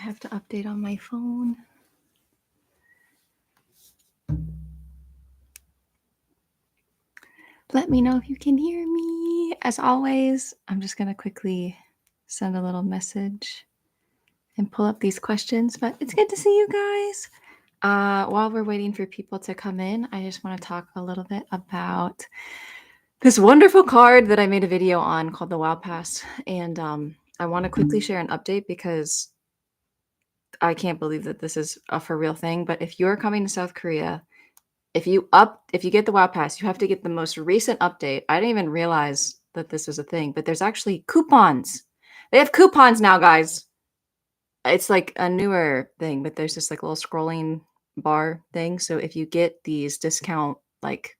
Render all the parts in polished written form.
have to update on my phone. Let me know if you can hear me. As always, I'm just going to quickly send a little message and pull up these questions, but it's good to see you guys. While we're waiting for people to come in, I just want to talk a little bit about this wonderful card that I made a video on called the WOWPASS. And I want to quickly share an update because I can't believe that this is a for real thing. But if you're coming to South Korea, if you get the WOWPASS, you have to get the most recent update. I didn't even realize that this was a thing, but there's actually coupons. They have coupons now, guys. It's like a newer thing, but there's this like little scrolling bar thing. So if you get these discount like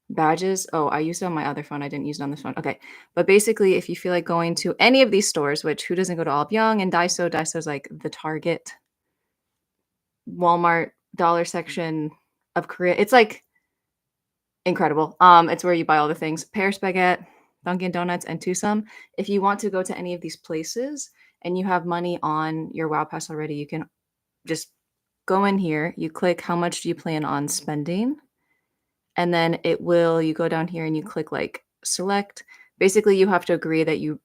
badges, oh, I used it on my other phone. I didn't use it on this phone. Okay. But basically, if you feel like going to any of these stores, which who doesn't go to Allbyung and Daiso? Daiso's like the Target, Walmart, dollar section of Korea. It's like incredible. It's where you buy all the things. Paris Baguette, Dunkin' Donuts, and Tusum. If you want to go to any of these places and you have money on your WOWPASS already, you can just go in here. You click how much do you plan on spending? And then you go down here and you click like select. Basically, you have to agree that you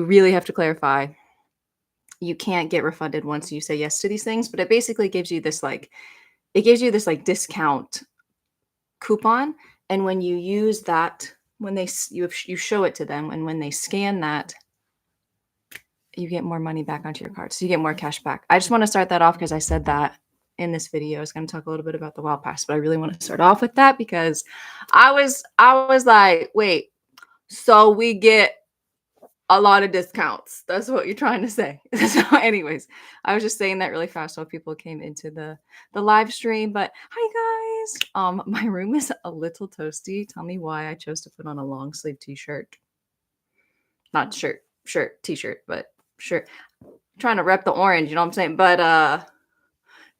really have to clarify. You can't get refunded once you say yes to these things, but it basically gives you this discount coupon. And when you use that, when you show it to them, and when they scan that, you get more money back onto your card. So you get more cash back. I just want to start that off because I said that in this video. I was going to talk a little bit about the WOWPASS, but I really want to start off with that because I was like, wait, so we get a lot of discounts. That's what you're trying to say. So anyways, I was just saying that really fast while people came into the live stream. But hi guys. My room is a little toasty. Tell me why I chose to put on a long sleeve t-shirt. Not shirt, t-shirt, but shirt. I'm trying to rep the orange, you know what I'm saying? But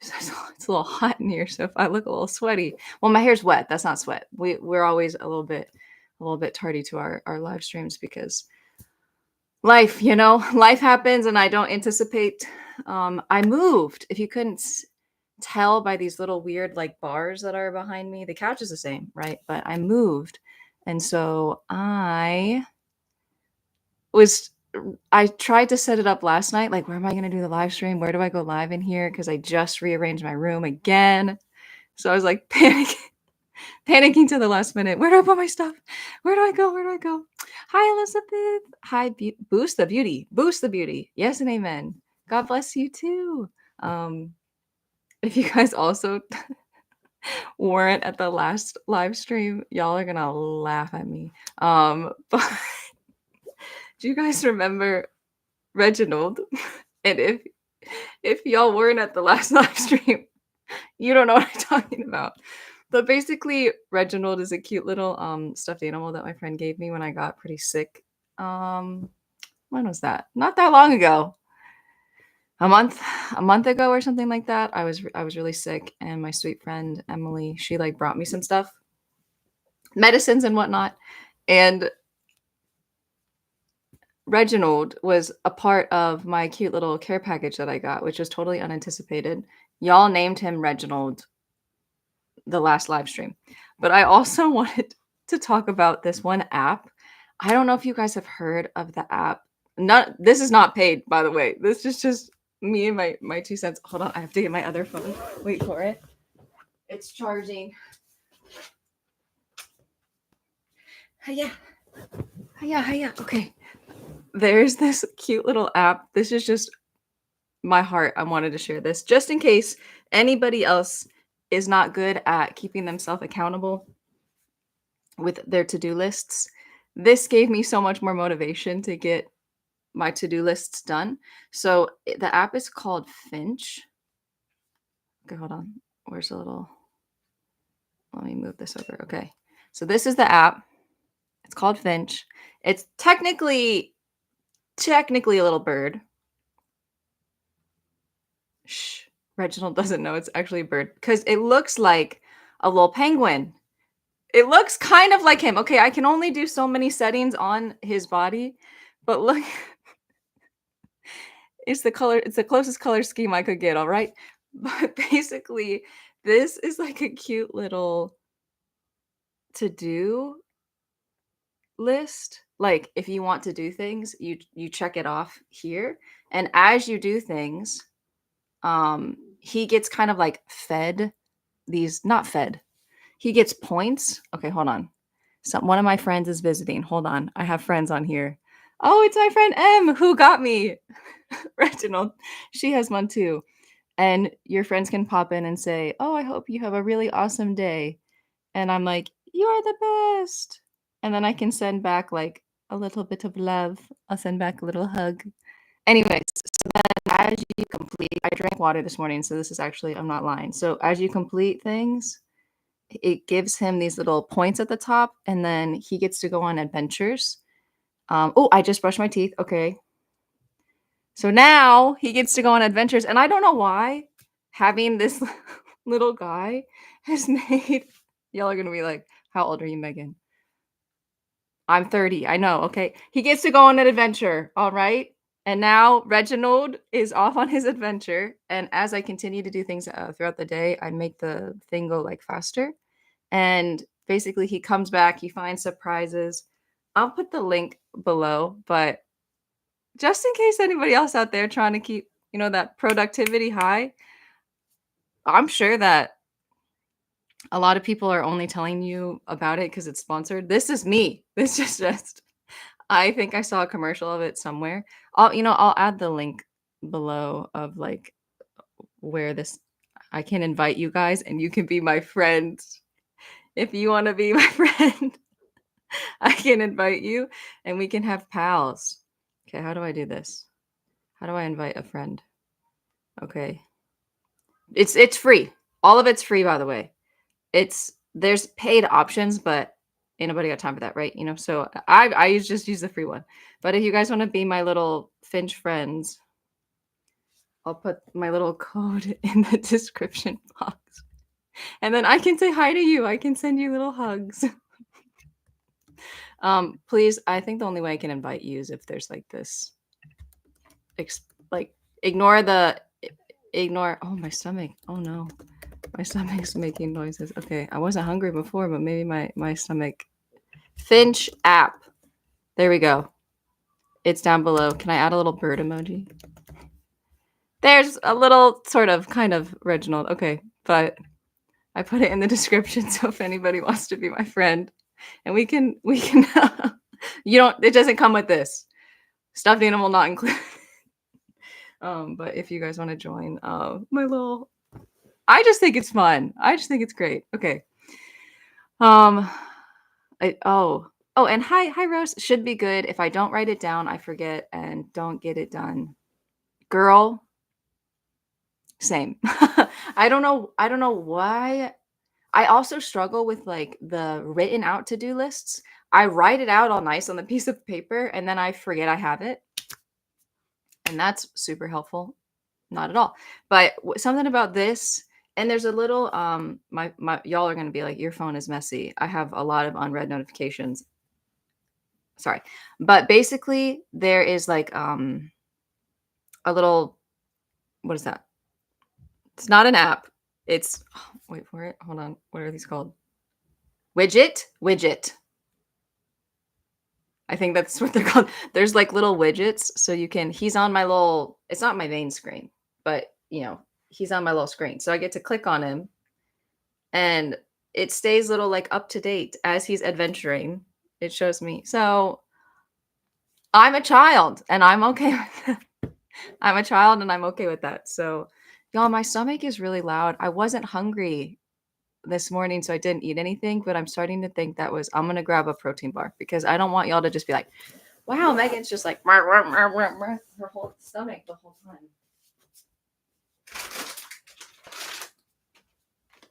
it's a little hot in here, so if I look a little sweaty, well, my hair's wet. That's not sweat. We're always a little bit tardy to our live streams because life, life happens and I don't anticipate. I moved. If you couldn't tell by these little weird like bars that are behind me, the couch is the same, right? But I moved. And so I tried to set it up last night. Like, where am I going to do the live stream? Where do I go live in here? Because I just rearranged my room again. So I was like panicking to the last minute. Where do I put my stuff? Where do I go? Hi, Elizabeth. Hi, Boost the Beauty. Yes and amen. God bless you too. If you guys also weren't at the last live stream, y'all are gonna laugh at me. But do you guys remember Reginald? And if y'all weren't at the last live stream, you don't know what I'm talking about. But basically, Reginald is a cute little stuffed animal that my friend gave me when I got pretty sick. When was that? Not that long ago. A month ago or something like that. I was really sick, and my sweet friend Emily, she like brought me some stuff, medicines and whatnot. And Reginald was a part of my cute little care package that I got, which was totally unanticipated. Y'all named him Reginald the last live stream. But I also wanted to talk about this one app. I don't know if you guys have heard of the app. This is not paid, by the way. This is just me and my 2 cents. Hold on, I have to get my other phone. Wait for it. It's charging. Hiya. Okay. There's this cute little app. This is just my heart. I wanted to share this just in case anybody else is not good at keeping themselves accountable with their to-do lists. This gave me so much more motivation to get my to-do lists done. So the app is called FITCH. Okay, hold on. Where's the little... Let me move this over. Okay. So this is the app. It's called FITCH. It's technically a little bird. Shh. Reginald doesn't know it's actually a bird because it looks like a little penguin. It looks kind of like him. Okay, I can only do so many settings on his body, but look. It's the color, it's the closest color scheme I could get, all right? But basically, this is like a cute little to-do list. Like if you want to do things, you check it off here. And as you do things, he gets kind of like fed these, not fed. He gets points. Okay, hold on. One of my friends is visiting. Hold on. I have friends on here. Oh, it's my friend M who got me. Reginald. She has one too. And your friends can pop in and say, "Oh, I hope you have a really awesome day." And I'm like, "You are the best." And then I can send back like a little bit of love. I'll send back a little hug. Anyways, so then as you complete, I drank water this morning, so this is actually, I'm not lying. So as you complete things, it gives him these little points at the top, and then he gets to go on adventures. Oh, I just brushed my teeth. Okay. So now he gets to go on adventures, and I don't know why having this little guy has made y'all are gonna be like, "How old are you, Megan?" I'm 30. I know. Okay. He gets to go on an adventure. All right. And now Reginald is off on his adventure. And as I continue to do things throughout the day, I make the thing go like faster. And basically, he comes back, he finds surprises. I'll put the link below, but just in case anybody else out there trying to keep, that productivity high, I'm sure that a lot of people are only telling you about it because it's sponsored. This is me. This is just, I think I saw a commercial of it somewhere. I'll add the link below of like where this, I can invite you guys and you can be my friends. If you want to be my friend, I can invite you and we can have pals. Okay, how do I do this? How do I invite a friend? Okay. It's free. All of it's free, by the way. There's paid options, but ain't nobody got time for that, right? So I just use the free one. But if you guys want to be my little Finch friends, I'll put my little code in the description box. And then I can say hi to you. I can send you little hugs. Please, I think the only way I can invite you is if there's like this, like ignore, oh, my stomach. Oh no. My stomach's making noises. Okay, I wasn't hungry before, but maybe my stomach. Finch app. There we go. It's down below. Can I add a little bird emoji? There's a little sort of kind of Reginald. Okay, but I put it in the description, so if anybody wants to be my friend, and we can it doesn't come with this. Stuffed animal not included. But if you guys want to join, I just think it's fun. I just think it's great. Okay. And hi Rose. Should be good. If I don't write it down, I forget and don't get it done. Girl, same. I don't know why. I also struggle with like the written out to-do lists. I write it out all nice on the piece of paper and then I forget I have it. And that's super helpful. Not at all. But something about this, and there's a little my y'all are going to be like, your phone is messy. I have a lot of unread notifications. Sorry. But basically there is like a little, what is that? It's not an app. It's wait for it. Hold on. What are these called? Widget. I think that's what they're called. There's like little widgets. So he's on my little, it's not my main screen, but he's on my little screen. So I get to click on him and it stays little like up to date as he's adventuring. It shows me. So I'm a child and I'm okay with that. I'm a child and I'm okay with that. So y'all, my stomach is really loud. I wasn't hungry this morning, so I didn't eat anything, but I'm starting to think I'm going to grab a protein bar because I don't want y'all to just be like, wow, Megan's just like her whole stomach the whole time.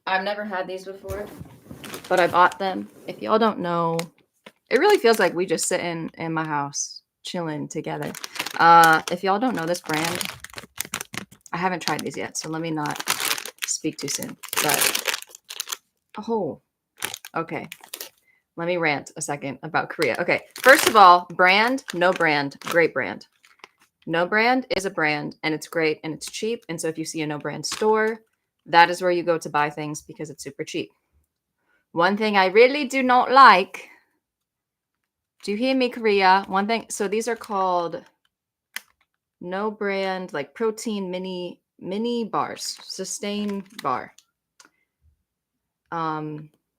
I've never had these before, but I bought them. If y'all don't know, it really feels like we just sitting in my house chilling together. If y'all don't know this brand, I haven't tried these yet, so let me not speak too soon. But okay. Let me rant a second about Korea. Okay, first of all, brand, no brand, great brand. No brand is a brand, and it's great and it's cheap. And so if you see a no brand store, that is where you go to buy things because it's super cheap. One thing I really do not like. Do you hear me, Korea? One thing. So these are called no brand, like protein mini bars, sustain bar.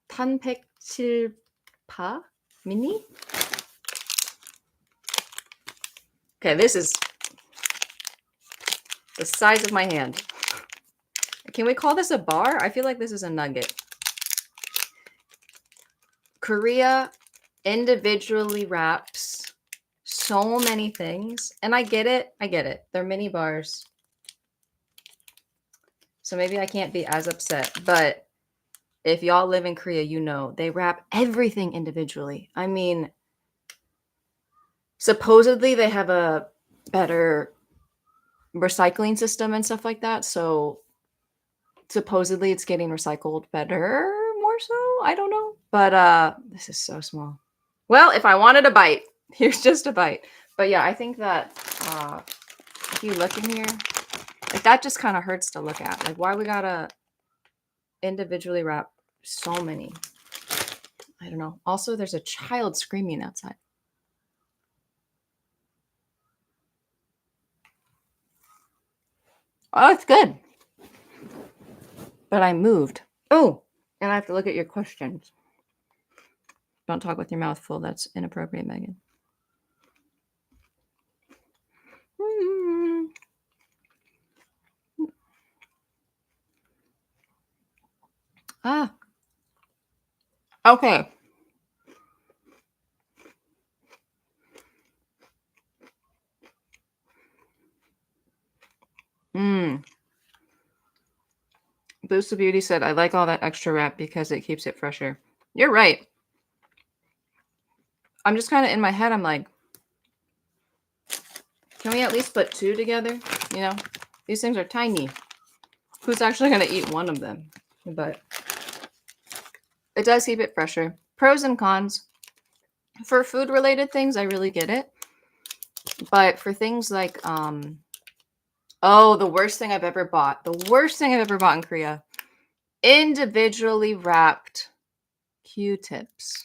단백질파 mini. Okay, this is the size of my hand. Can we call this a bar? I feel like this is a nugget. Korea individually wraps so many things. And I get it. I get it. They're mini bars. So maybe I can't be as upset. But if y'all live in Korea, you know, they wrap everything individually. I mean, supposedly they have a better recycling system and stuff like that. So supposedly it's getting recycled better, more so. I don't know. But this is so small. Well, if I wanted a bite, here's just a bite. But yeah, I think that if you look in here, like that just kind of hurts to look at. Like why we gotta individually wrap so many. I don't know. Also, there's a child screaming outside. Oh, it's good. But I moved. Oh, and I have to look at your questions. Don't talk with your mouth full. That's inappropriate, Megan. Ah. Okay. Boost of Beauty said, I like all that extra wrap because it keeps it fresher. You're right. I'm just kind of in my head. I'm like, can we at least put two together? You know, these things are tiny. Who's actually going to eat one of them? But it does keep it fresher. Pros and cons. For food related things, I really get it. But for things like, oh, the worst thing I've ever bought. The worst thing I've ever bought in Korea. Individually wrapped Q-tips.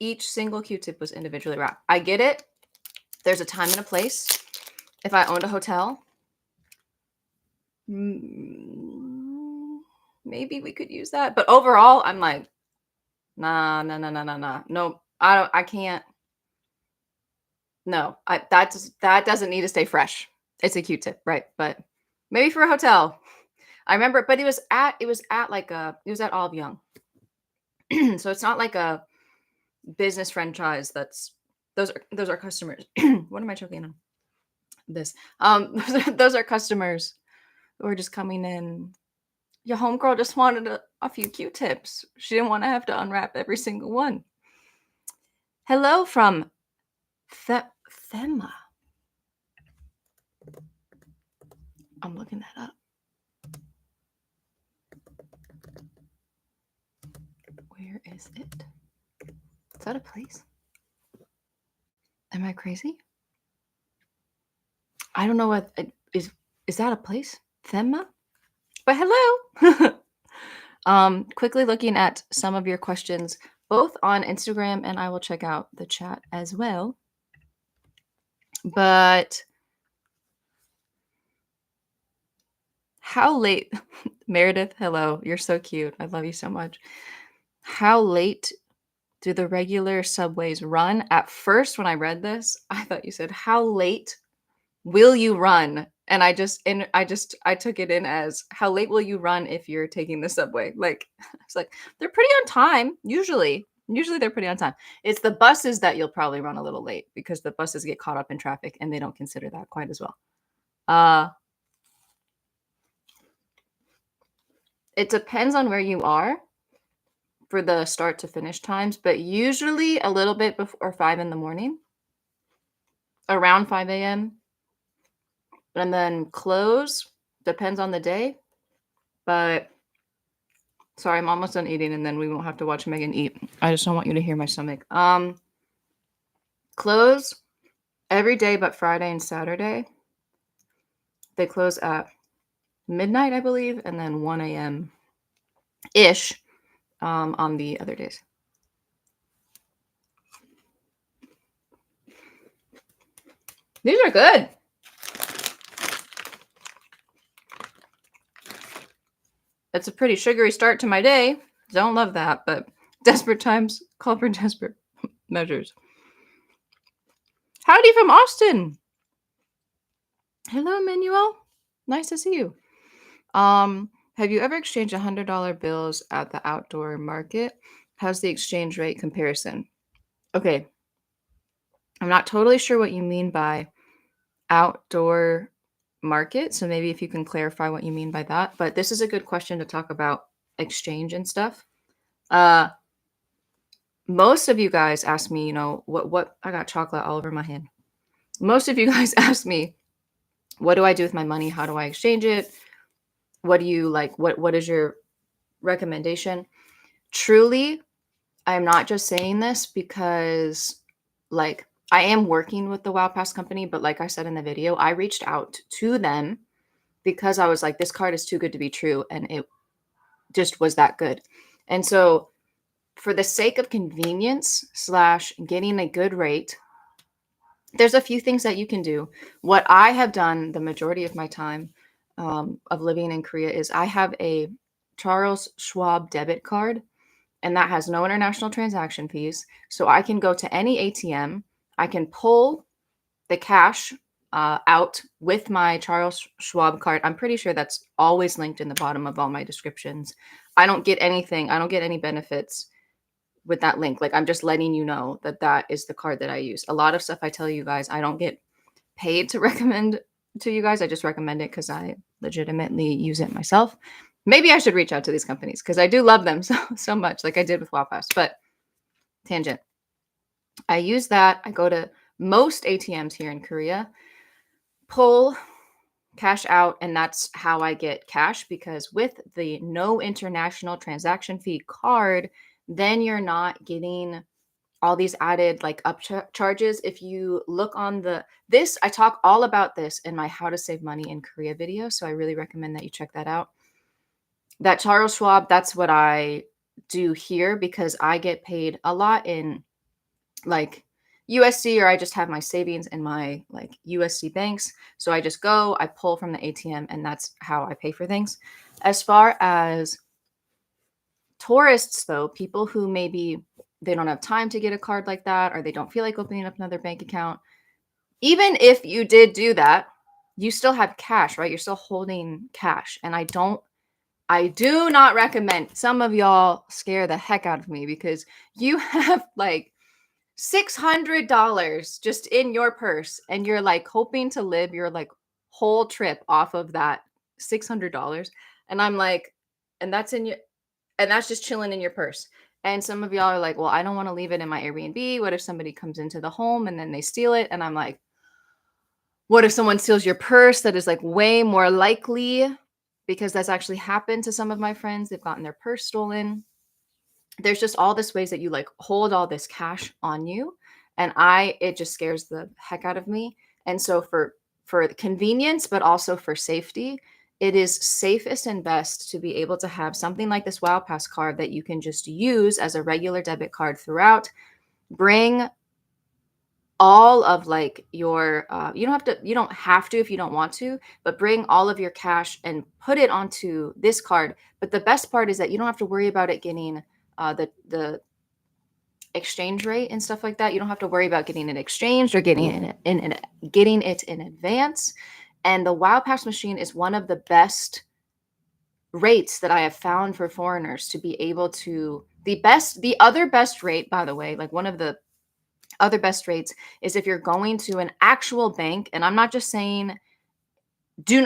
Each single Q-tip was individually wrapped. I get it. There's a time and a place. If I owned a hotel, maybe we could use that. But overall, I'm like, nah. No, I can't. No, that doesn't need to stay fresh. It's a Q-tip, right? But maybe for a hotel. I remember, but it was at Olive Young. So it's not like a business franchise. Those are customers. What am I choking on? This. Those are customers who are just coming in. Your homegirl just wanted a few Q-tips. She didn't want to have to unwrap every single one. Hello from Thema. I'm looking that up. Where is it? Is that a place? Am I crazy? I don't know what is that a place? Thema? But hello. Quickly looking at some of your questions, both on Instagram, and I will check out the chat as well. But how late, Meredith, hello. You're so cute. I love you so much. How late do the regular subways run? At first, when I read this, I thought you said, how late will you run? And I took it in as, how late will you run if you're taking the subway? Like, it's like, they're pretty on time. Usually they're pretty on time. It's the buses that you'll probably run a little late because the buses get caught up in traffic and they don't consider that quite as well. It depends on where you are for the start to finish times, but usually a little bit before 5 in the morning, around 5 a.m. And then close, depends on the day. But sorry, I'm almost done eating and then we won't have to watch Megan eat. I just don't want you to hear my stomach. close every day but Friday and Saturday. They close at midnight, I believe, and then 1 a.m. ish on the other days. These are good. It's a pretty sugary start to my day. Don't love that, but desperate times call for desperate measures. Howdy from Austin. Hello, Emmanuel. Nice to see you. Have you ever exchanged $100 bills at the outdoor market? How's the exchange rate comparison? Okay. I'm not totally sure what you mean by outdoor market. So maybe if you can clarify what you mean by that. But this is a good question to talk about exchange and stuff. Most of you guys ask me, what I got chocolate all over my hand. Most of you guys ask me, what do I do with my money? How do I exchange it? What do you like? What is your recommendation? Truly, I'm not just saying this because like I am working with the WOWPASS company, but like I said in the video, I reached out to them because I was like, this card is too good to be true. And it just was that good. And so for the sake of convenience / getting a good rate, there's a few things that you can do. What I have done the majority of my time of living in Korea is I have a Charles Schwab debit card, and that has no international transaction fees. So I can go to any ATM. I can pull the cash out with my Charles Schwab card. I'm pretty sure that's always linked in the bottom of all my descriptions. I don't get anything. I don't get any benefits with that link. Like, I'm just letting you know that that is the card that I use. A lot of stuff I tell you guys, I don't get paid to recommend to you guys. I just recommend it because I legitimately use it myself. Maybe I should reach out to these companies because I do love them so much, like I did with WOWPASS. But tangent. I use that. I go to most ATMs here in Korea, pull cash out, and that's how I get cash, because with the no international transaction fee card, then you're not getting all these added like charges. If you look on I talk all about this in my how to save money in Korea video. So I really recommend that you check that out. That Charles Schwab, that's what I do here because I get paid a lot in like USD, or I just have my savings in my like USD banks. So I just go, I pull from the ATM, and that's how I pay for things. As far as tourists though, people who maybe they don't have time to get a card like that, or they don't feel like opening up another bank account, even if you did do that, you still have cash, right? You're still holding cash. And I do not recommend. Some of y'all scare the heck out of me because you have like $600 just in your purse, and you're like hoping to live your like whole trip off of that $600. And I'm like, and that's just chilling in your purse. And some of y'all are like, well, I don't want to leave it in my Airbnb. What if somebody comes into the home and then they steal it? And I'm like, what if someone steals your purse? That is like way more likely, because that's actually happened to some of my friends. They've gotten their purse stolen. There's just all this ways that you like hold all this cash on you. And it just scares the heck out of me. And so for the convenience, but also for safety, it is safest and best to be able to have something like this WOWPASS card that you can just use as a regular debit card throughout. Bring all of like your you don't have to if you don't want to, but bring all of your cash and put it onto this card. But the best part is that you don't have to worry about it getting the exchange rate and stuff like that. You don't have to worry about getting it exchanged or getting it in advance. And the WOWPASS machine is one of the best rates that I have found for foreigners to be able to. The other best rate, by the way, like one of the other best rates is if you're going to an actual bank. And I'm not just saying,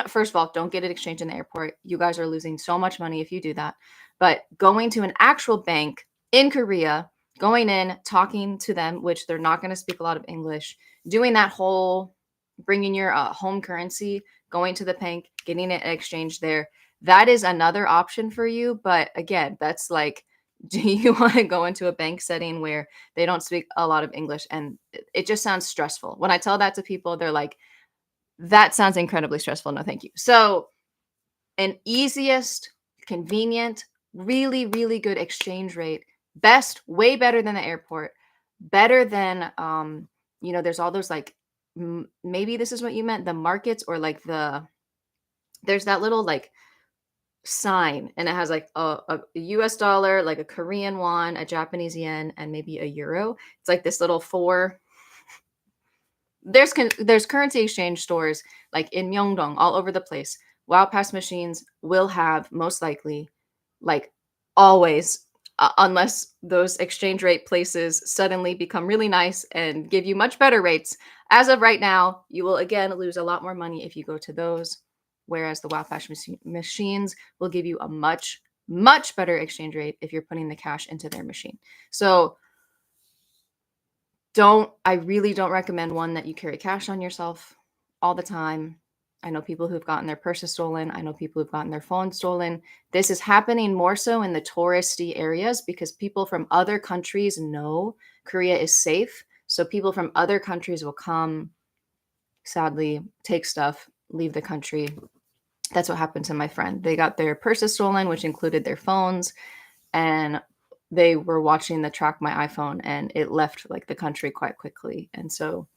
first of all, don't get it exchanged in the airport. You guys are losing so much money if you do that. But going to an actual bank in Korea, going in, talking to them, which they're not going to speak a lot of English, doing that whole, bringing your home currency, going to the bank, getting it exchanged there. That is another option for you. But again, that's like Do you want to go into a bank setting where they don't speak a lot of English? And it just sounds stressful. When I tell that to people, they're like, that sounds incredibly stressful. No, thank you. So, an easiest, convenient, really, really good exchange rate, best, way better than the airport, better than, there's all those like, maybe this is what you meant, the markets or like there's that little like sign and it has like a US dollar, like a Korean won, a Japanese yen, and maybe a euro. It's like this little four. There's currency exchange stores like in Myeongdong all over the place. WOWPASS machines will have most likely, like always, unless those exchange rate places suddenly become really nice and give you much better rates. As of right now, you will again lose a lot more money if you go to those, whereas the WOWPASS machines will give you a much, much better exchange rate if you're putting the cash into their machine. So I really don't recommend one that you carry cash on yourself all the time. I know people who've gotten their purses stolen. I know people who've gotten their phones stolen. This is happening more so in the touristy areas because people from other countries know Korea is safe. So people from other countries will come, sadly, take stuff, leave the country. That's what happened to my friend. They got their purses stolen, which included their phones, and they were watching the Track My iPhone, and it left like the country quite quickly. And so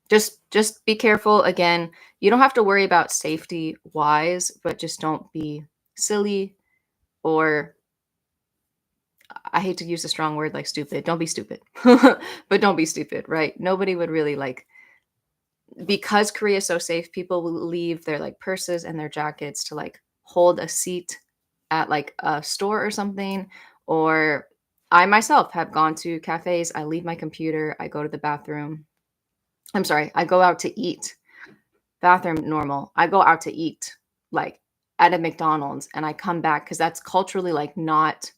just be careful. Again, you don't have to worry about safety wise, but just don't be silly, or I hate to use a strong word like stupid. Don't be stupid, but don't be stupid, right? Nobody would really like, because Korea is so safe, people will leave their like purses and their jackets to like hold a seat at like a store or something. Or I myself have gone to cafes. I leave my computer. I go to the bathroom. I'm sorry. I go out to eat. Bathroom normal. I go out to eat like at a McDonald's and I come back because that's culturally like not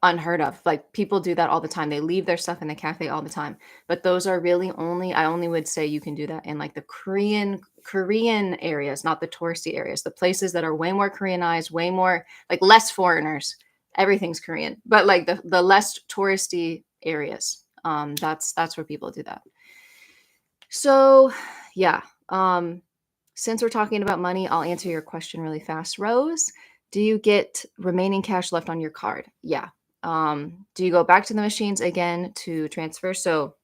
unheard of. Like people do that all the time. They leave their stuff in the cafe all the time. But those are really I only would say you can do that in like the Korean areas, not the touristy areas. The places that are way more Koreanized, way more like less foreigners. Everything's Korean. But like the less touristy areas. That's where people do that. So, yeah. Since we're talking about money, I'll answer your question really fast. Rose, do you get remaining cash left on your card? Yeah. Do you go back to the machines again to transfer? So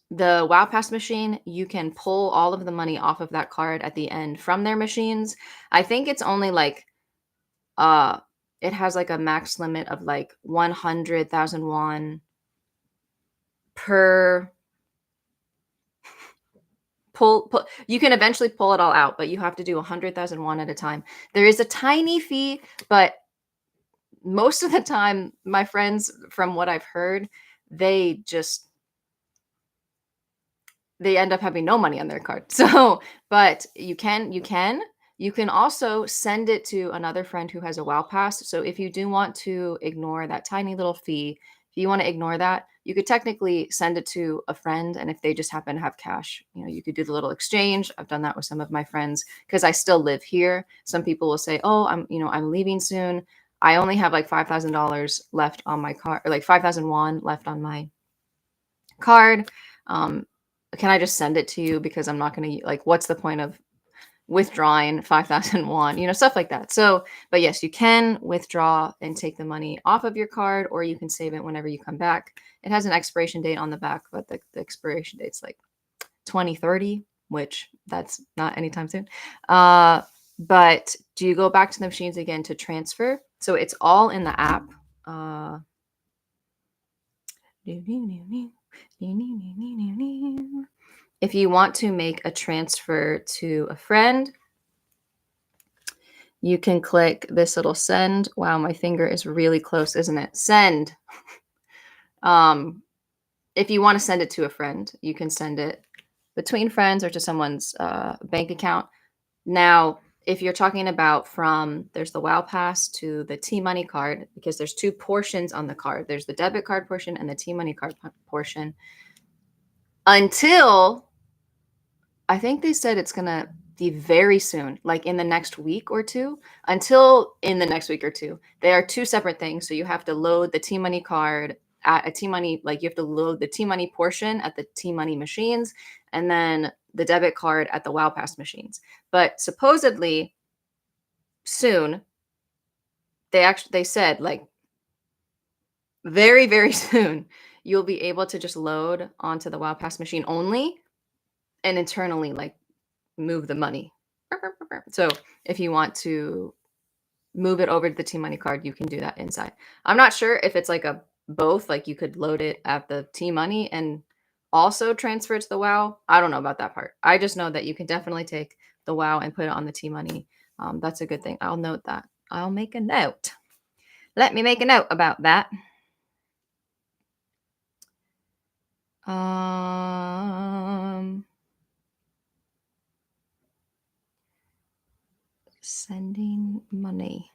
the WOWPASS machine, you can pull all of the money off of that card at the end from their machines. I think it's only like it has like a max limit of like 100,000 won per pull. You can eventually pull it all out, but you have to do 100,000 won at a time. There is a tiny fee, but most of the time, my friends, from what I've heard, they end up having no money on their card. So, but you can also send it to another friend who has a WOWPASS. So if you do want to ignore that tiny little fee, if you want to ignore that, you could technically send it to a friend. And if they just happen to have cash, you could do the little exchange. I've done that with some of my friends because I still live here. Some people will say, oh, I'm leaving soon. I only have like $5,000 left on my card, or like 5,000 won left on my card. Can I just send it to you because I'm not going to, like, what's the point of withdrawing 5,000 won, stuff like that. So, but yes, you can withdraw and take the money off of your card, or you can save it whenever you come back. It has an expiration date on the back, but the expiration date's like 2030, which that's not anytime soon. But do you go back to the machines again to transfer? So it's all in the app. If you want to make a transfer to a friend, you can click this little send. Wow, my finger is really close, isn't it? Send. If you want to send it to a friend, you can send it between friends or to someone's bank account. Now, if you're talking about there's the WOWPASS to the T-Money card, because there's two portions on the card. There's the debit card portion and the T-Money card portion. Until, I think they said it's going to, very soon, like in the next week or two, until in the next week or two. They are two separate things. So you have to load the T-Money card at a T-Money, like you have to load the T-Money portion at the T-Money machines, and then the debit card at the WOWPASS machines. But supposedly soon, they said like very, very soon, you'll be able to just load onto the WOWPASS machine only and internally like move the money. So if you want to move it over to the T-Money card, you can do that inside. I'm not sure if it's like a both, like you could load it at the T-Money and also transfer it to the WOW. I don't know about that part. I just know that you can definitely take the WOW and put it on the T-Money. That's a good thing. I'll note that. I'll make a note. Let me make a note about that. Sending money.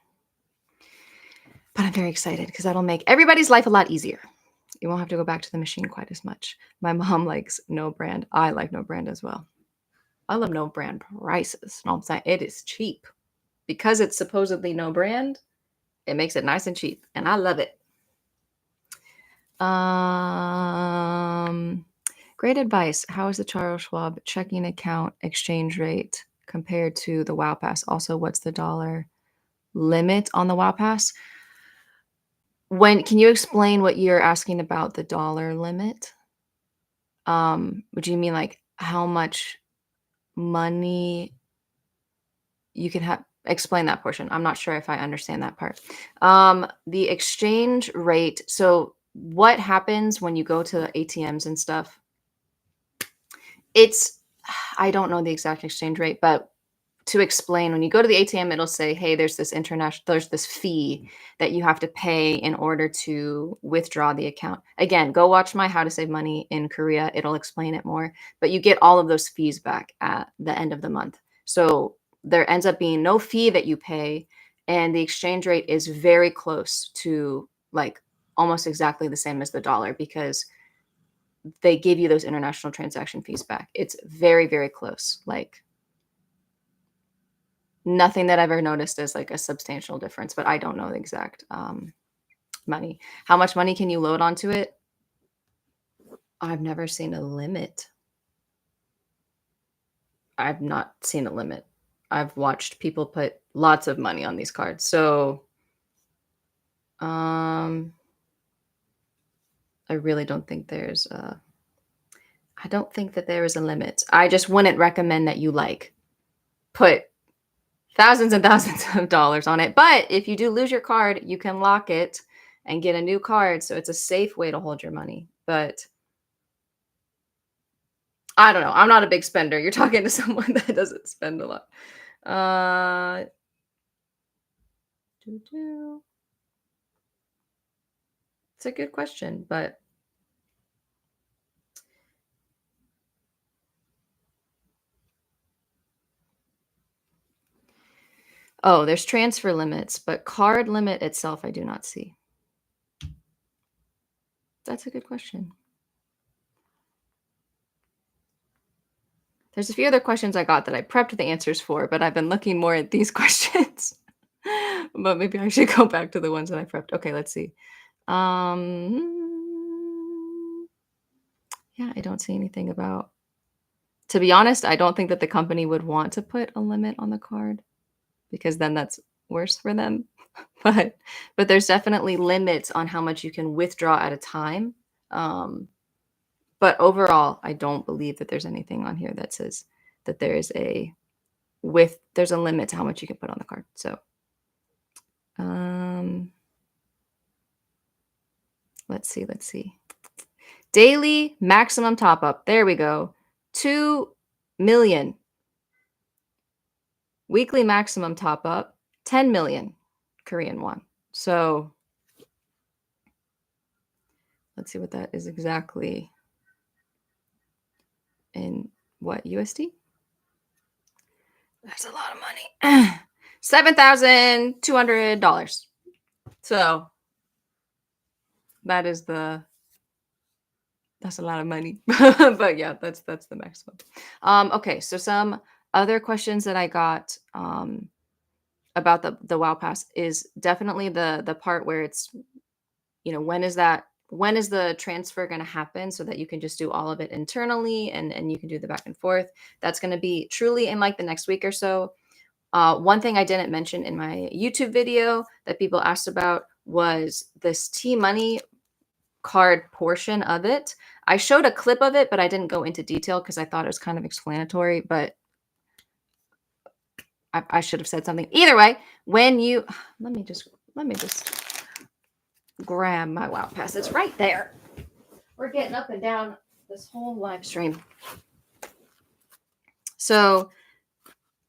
But I'm very excited because that'll make everybody's life a lot easier. You won't have to go back to the machine quite as much. My mom likes no brand. I like no brand as well. I love no brand prices. No, I'm saying it is cheap. Because it's supposedly no brand, it makes it nice and cheap. And I love it. Great advice. How is the Charles Schwab checking account exchange rate compared to the WOWPASS? Also, what's the dollar limit on the WOWPASS? Can you explain what you're asking about the dollar limit? Would you mean like how much money you can have? Explain that portion. I'm not sure if I understand that part. The exchange rate. So what happens when you go to ATMs and stuff? I don't know the exact exchange rate, but to explain, when you go to the ATM, it'll say, hey, there's this fee that you have to pay in order to withdraw the account. Again, go watch my How to Save Money in Korea. It'll explain it more, but you get all of those fees back at the end of the month. So there ends up being no fee that you pay, and the exchange rate is very close to like almost exactly the same as the dollar because they give you those international transaction fees back. It's very, very close. Like nothing that I've ever noticed is like a substantial difference, but I don't know the exact money. How much money can you load onto it? I've never seen a limit. I've not seen a limit. I've watched people put lots of money on these cards. So I really don't think there's I don't think that there is a limit. I just wouldn't recommend that you like put thousands and thousands of dollars on it. But if you do lose your card, you can lock it and get a new card. So it's a safe way to hold your money. But I don't know. I'm not a big spender. You're talking to someone that doesn't spend a lot. It's a good question, but oh, there's transfer limits, but card limit itself, I do not see. That's a good question. There's a few other questions I got that I prepped the answers for, but I've been looking more at these questions. But maybe I should go back to the ones that I prepped. Okay, let's see. Yeah, I don't see anything about. To be honest, I don't think that the company would want to put a limit on the card because then that's worse for them. But there's definitely limits on how much you can withdraw at a time. But overall, I don't believe that there's anything on here that says that there's a limit to how much you can put on the card. So let's see. Daily maximum top up. There we go. 2 million. Weekly maximum top up, 10 million Korean won. So let's see what that is exactly in what USD? That's a lot of money. $7,200. So that's a lot of money. But yeah, that's the maximum. Okay, so some other questions that I got about the Wow Pass is definitely the part where it's, when is the transfer going to happen so that you can just do all of it internally and you can do the back and forth. That's going to be truly in like the next week or so. One thing I didn't mention in my YouTube video that people asked about was this T-Money card portion of it. I showed a clip of it, but I didn't go into detail because I thought it was kind of explanatory, but I should have said something. Either way, when you let me just grab my Wow Pass. It's right there. We're getting up and down this whole live stream. So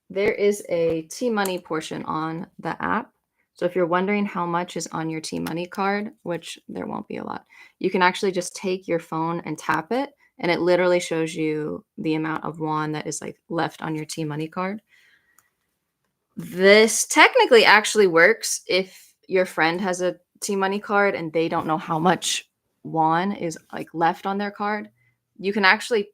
there is a T-Money portion on the app. So if you're wondering how much is on your T-Money card, which there won't be a lot, you can actually just take your phone and tap it, and it literally shows you the amount of won that is like left on your T-Money card. This technically actually works if your friend has a T-Money card and they don't know how much won is like left on their card. You can actually,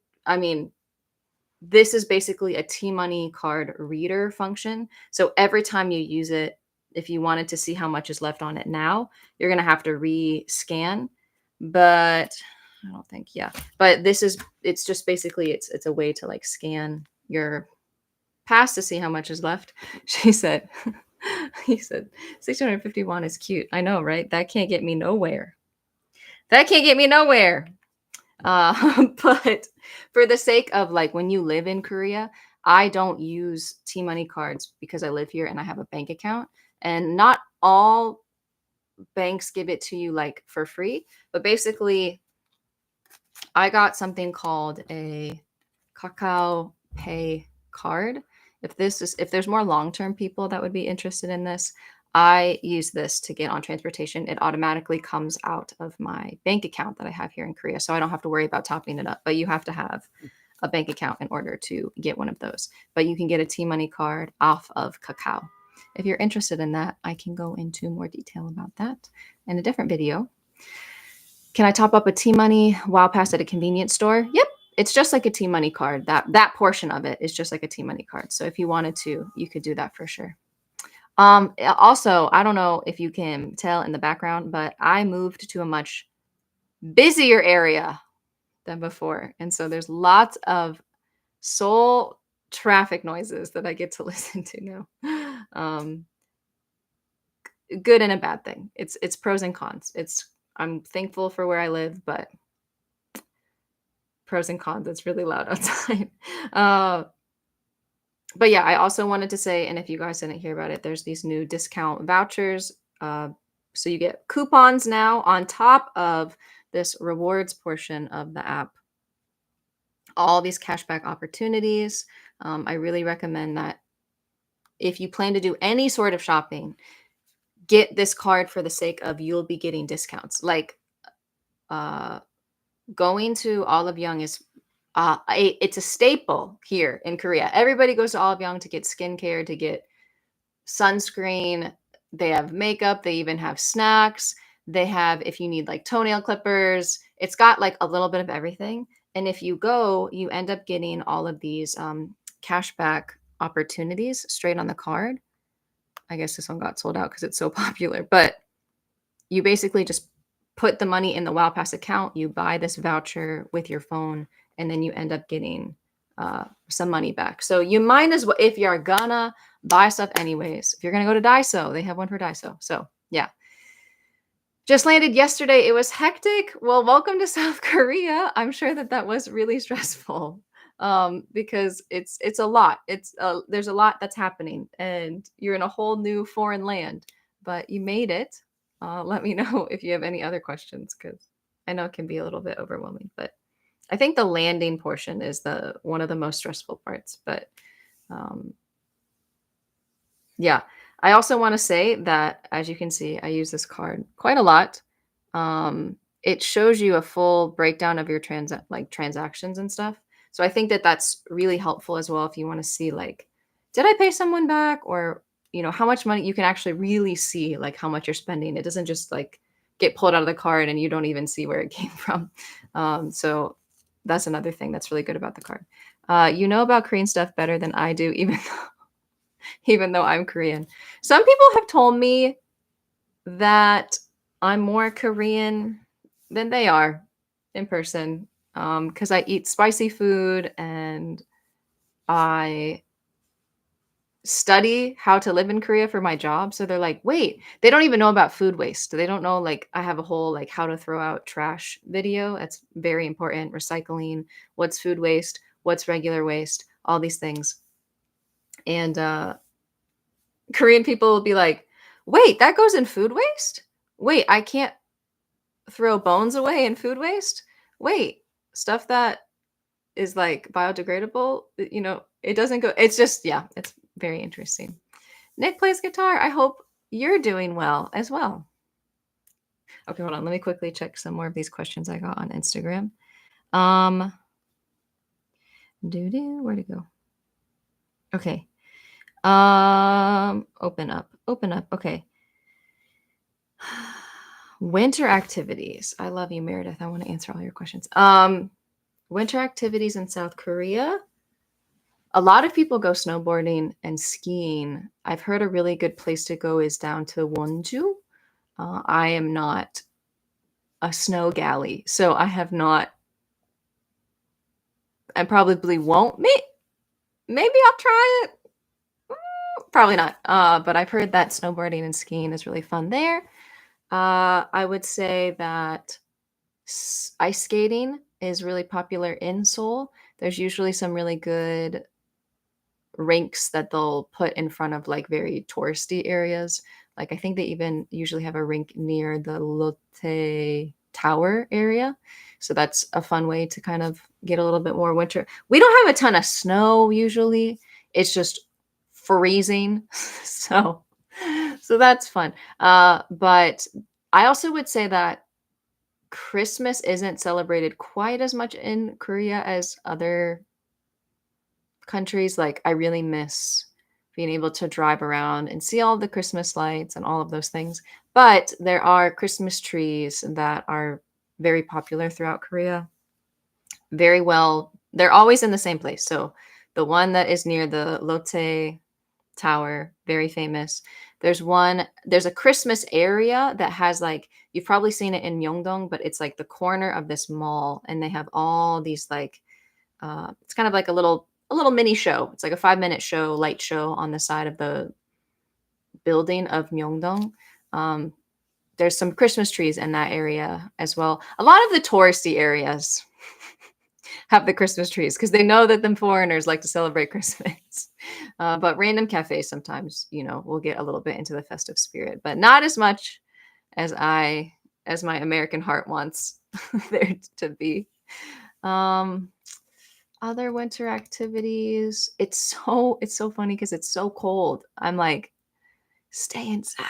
this is basically a T-Money card reader function. So every time you use it, if you wanted to see how much is left on it now, you're going to have to re-scan. But I don't think, but it's just basically, it's a way to like scan your pass to see how much is left. He said 651 is cute. I know, right? That can't get me nowhere. But for the sake of like when you live in Korea, I don't use T-Money cards because I live here and I have a bank account, and not all banks give it to you like for free. But basically, I got something called a Kakao Pay card. If there's more long-term people that would be interested in this, I use this to get on transportation. It automatically comes out of my bank account that I have here in Korea, so I don't have to worry about topping it up. But you have to have a bank account in order to get one of those. But you can get a T-Money card off of Kakao. If you're interested in that, I can go into more detail about that in a different video. Can I top up a T-Money Wow Pass at a convenience store? Yep. It's just like a T-Money card. That portion of it is just like a T-Money card. So if you wanted to, you could do that for sure. Also, I don't know if you can tell in the background, but I moved to a much busier area than before. And so there's lots of Seoul traffic noises that I get to listen to now. Good and a bad thing. It's pros and cons. I'm thankful for where I live, but pros and cons. It's really loud outside. But yeah, I also wanted to say, and if you guys didn't hear about it, there's these new discount vouchers. So you get coupons now on top of this rewards portion of the app. All these cashback opportunities. I really recommend that if you plan to do any sort of shopping, get this card for the sake of you'll be getting discounts. Like going to Olive Young is it's a staple here in Korea. Everybody goes to Olive Young to get skincare, to get sunscreen. They have makeup. They even have snacks. They have, if you need like toenail clippers, it's got like a little bit of everything. And if you go, you end up getting all of these cashback opportunities straight on the card. I guess this one got sold out because it's so popular. But you basically just put the money in the Wow Pass account. You buy this voucher with your phone, and then you end up getting some money back. So you might as well, if you're gonna buy stuff anyways, if you're gonna go to Daiso, they have one for Daiso. So yeah. Just landed yesterday. It was hectic. Well, welcome to South Korea. I'm sure that was really stressful because it's a lot. There's a lot that's happening, and you're in a whole new foreign land. But you made it. Let me know if you have any other questions, because I know it can be a little bit overwhelming. But I think the landing portion is one of the most stressful parts. But yeah. I also want to say that, as you can see, I use this card quite a lot. It shows you a full breakdown of your transactions and stuff. So I think that's really helpful as well if you want to see like, did I pay someone back, or how much money. You can actually really see like how much you're spending. It doesn't just like get pulled out of the card and you don't even see where it came from. So that's another thing that's really good about the card. You know about Korean stuff better than I do, even though I'm Korean. Some people have told me that I'm more Korean than they are in person, because I eat spicy food and I study how to live in Korea for my job. So they're like, wait, they don't even know about food waste. They don't know, like, I have a whole, like, how to throw out trash video. That's very important. Recycling, what's food waste, what's regular waste, all these things. And Korean people will be like, wait, that goes in food waste? Wait, I can't throw bones away in food waste? Wait, stuff that is like biodegradable, it doesn't go. It's just, yeah, it's very interesting. Nick plays guitar. I hope you're doing well as well. Okay, hold on. Let me quickly check some more of these questions I got on Instagram. Where'd it go? Okay. Open up. Okay. Winter activities. I love you, Meredith. I want to answer all your questions. Winter activities in South Korea. A lot of people go snowboarding and skiing. I've heard a really good place to go is down to Wonju. I am not a snow galley, so I have not. I probably won't. Maybe I'll try it. Probably not. But I've heard that snowboarding and skiing is really fun there. I would say that ice skating is really popular in Seoul. There's usually some really good rinks that they'll put in front of like very touristy areas. Like I think they even usually have a rink near the Lotte Tower area. So that's a fun way to kind of get a little bit more winter. We don't have a ton of snow usually. It's just freezing. So that's fun. But I also would say that Christmas isn't celebrated quite as much in Korea as other countries. Like I really miss being able to drive around and see all the Christmas lights and all of those things. But there are Christmas trees that are very popular throughout Korea. Very well, they're always in the same place. So the one that is near the Lotte Tower, very famous. There's a Christmas area that has like, you've probably seen it in Myeongdong, but it's like the corner of this mall and they have all these like it's kind of like a little mini show. It's like a 5-minute show, light show on the side of the building of Myeongdong. There's some Christmas trees in that area as well. A lot of the touristy areas have the Christmas trees because they know that the foreigners like to celebrate Christmas. But random cafes sometimes, will get a little bit into the festive spirit, but not as much as my American heart wants there to be. Other winter activities. It's so funny because it's so cold. I'm like, stay inside,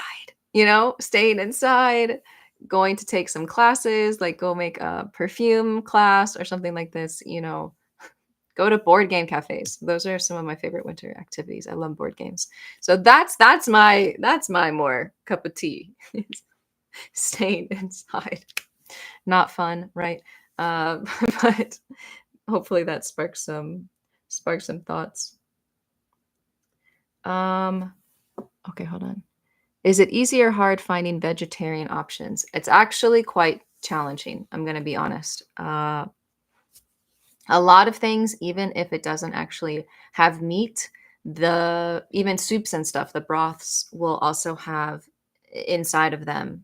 staying inside, going to take some classes, like go make a perfume class or something like this, go to board game cafes. Those are some of my favorite winter activities. I love board games. So that's my more cup of tea. Staying inside. Not fun, right? But hopefully that sparks some thoughts. Okay, hold on. Is it easy or hard finding vegetarian options? It's actually quite challenging. I'm going to be honest. A lot of things, even if it doesn't actually have meat, even soups and stuff, the broths will also have inside of them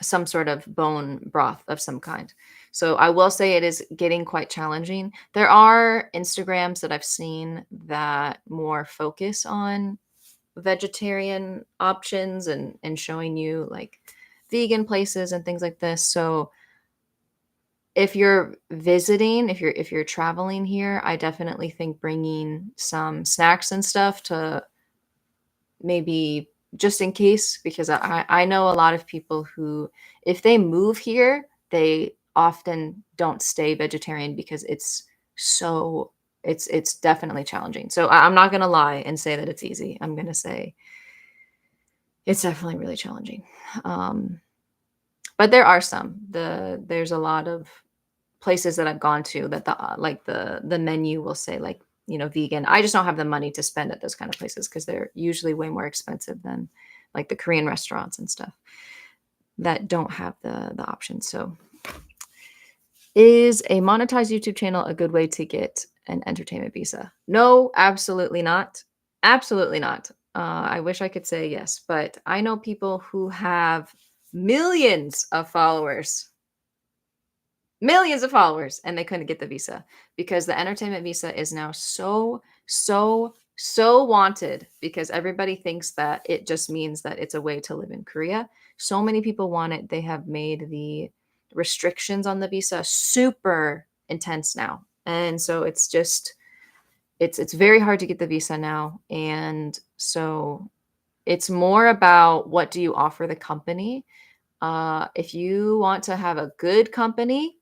some sort of bone broth of some kind. So I will say it is getting quite challenging. There are Instagrams that I've seen that more focus on vegetarian options and showing you like vegan places and things like this. So if you're visiting, if you're traveling here, I definitely think bringing some snacks and stuff to maybe just in case, because I know a lot of people who, if they move here, they often don't stay vegetarian because it's definitely challenging. So I'm not going to lie and say that it's easy. I'm going to say it's definitely really challenging. But there are there's a lot of places that I've gone to that the menu will say like, vegan. I just don't have the money to spend at those kind of places because they're usually way more expensive than like the Korean restaurants and stuff that don't have the option. So is a monetized YouTube channel a good way to get an entertainment visa? No, absolutely not. Absolutely not. I wish I could say yes, but I know people who have millions of followers, and they couldn't get the visa because the entertainment visa is now so wanted because everybody thinks that it just means that it's a way to live in Korea. So many people want it. They have made the restrictions on the visa super intense now. And so it's very hard to get the visa now. And so it's more about what do you offer the company. If you want to have a good company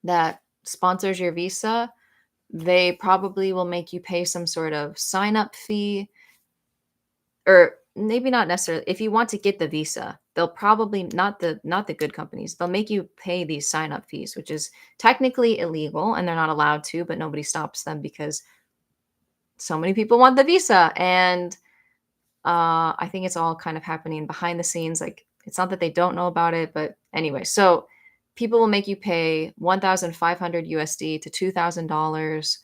that sponsors your visa, they probably will make you pay some sort of sign up fee, or maybe not necessarily. If you want to get the visa, they'll probably not the good companies. They'll make you pay these sign up fees, which is technically illegal and they're not allowed to, but nobody stops them because so many people want the visa. And I think it's all kind of happening behind the scenes. Like it's not that they don't know about it, but anyway, so people will make you pay 1,500 USD to $2,000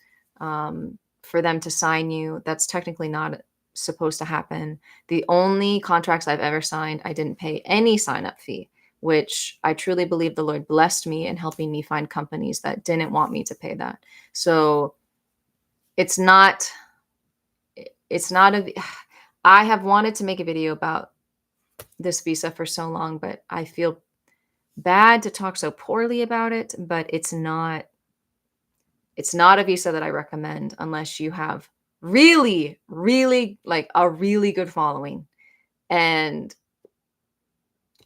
for them to sign you. That's technically not supposed to happen. The only contracts I've ever signed, I didn't pay any sign up fee, which I truly believe the Lord blessed me in helping me find companies that didn't want me to pay that. So it's not a, I have wanted to make a video about this visa for so long, but I feel bad to talk so poorly about it, but it's not a visa that I recommend unless you have really, really like a really good following. And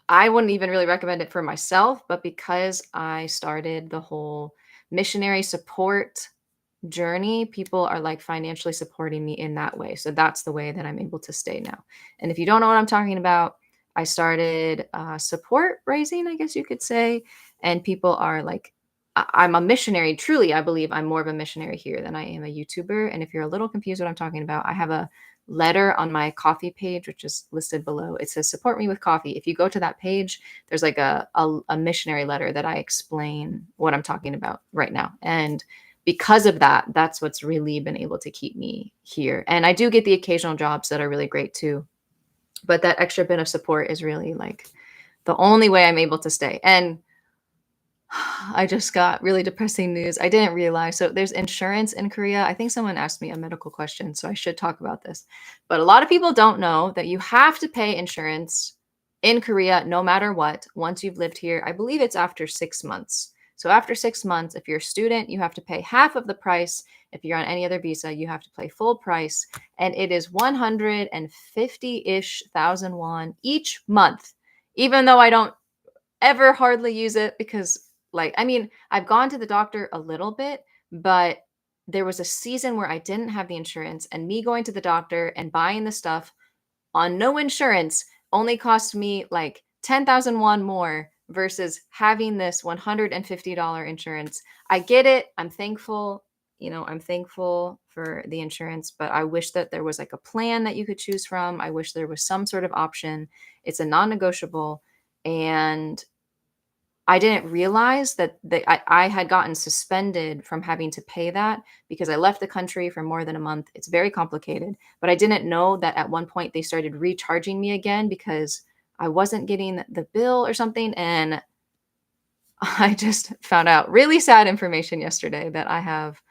I wouldn't even really recommend it for myself, but because I started the whole missionary support journey, people are like financially supporting me in that way. So that's the way that I'm able to stay now. And if you don't know what I'm talking about, I started support raising, I guess you could say. And people are like, I'm a missionary. Truly, I believe I'm more of a missionary here than I am a YouTuber. And if you're a little confused what I'm talking about, I have a letter on my coffee page, which is listed below. It says support me with coffee. If you go to that page, there's like a missionary letter that I explain what I'm talking about right now. And because of that, that's what's really been able to keep me here. And I do get the occasional jobs that are really great too. But that extra bit of support is really like the only way I'm able to stay. And I just got really depressing news. I didn't realize. So there's insurance in Korea. I think someone asked me a medical question, so I should talk about this. But a lot of people don't know that you have to pay insurance in Korea no matter what once you've lived here. I believe it's after 6 months. So after 6 months, if you're a student, you have to pay half of the price. If you're on any other visa, you have to pay full price. And it is 150-ish thousand won each month, even though I don't ever hardly use it because I've gone to the doctor a little bit, but there was a season where I didn't have the insurance, and me going to the doctor and buying the stuff on no insurance only cost me like 10,000 won more versus having this $150 insurance. I get it. I'm thankful. I'm thankful for the insurance, but I wish that there was like a plan that you could choose from. I wish there was some sort of option. It's a non-negotiable. And I didn't realize that I had gotten suspended from having to pay that because I left the country for more than a month. It's very complicated, but I didn't know that at one point they started recharging me again because I wasn't getting the bill or something. And I just found out really sad information yesterday that I have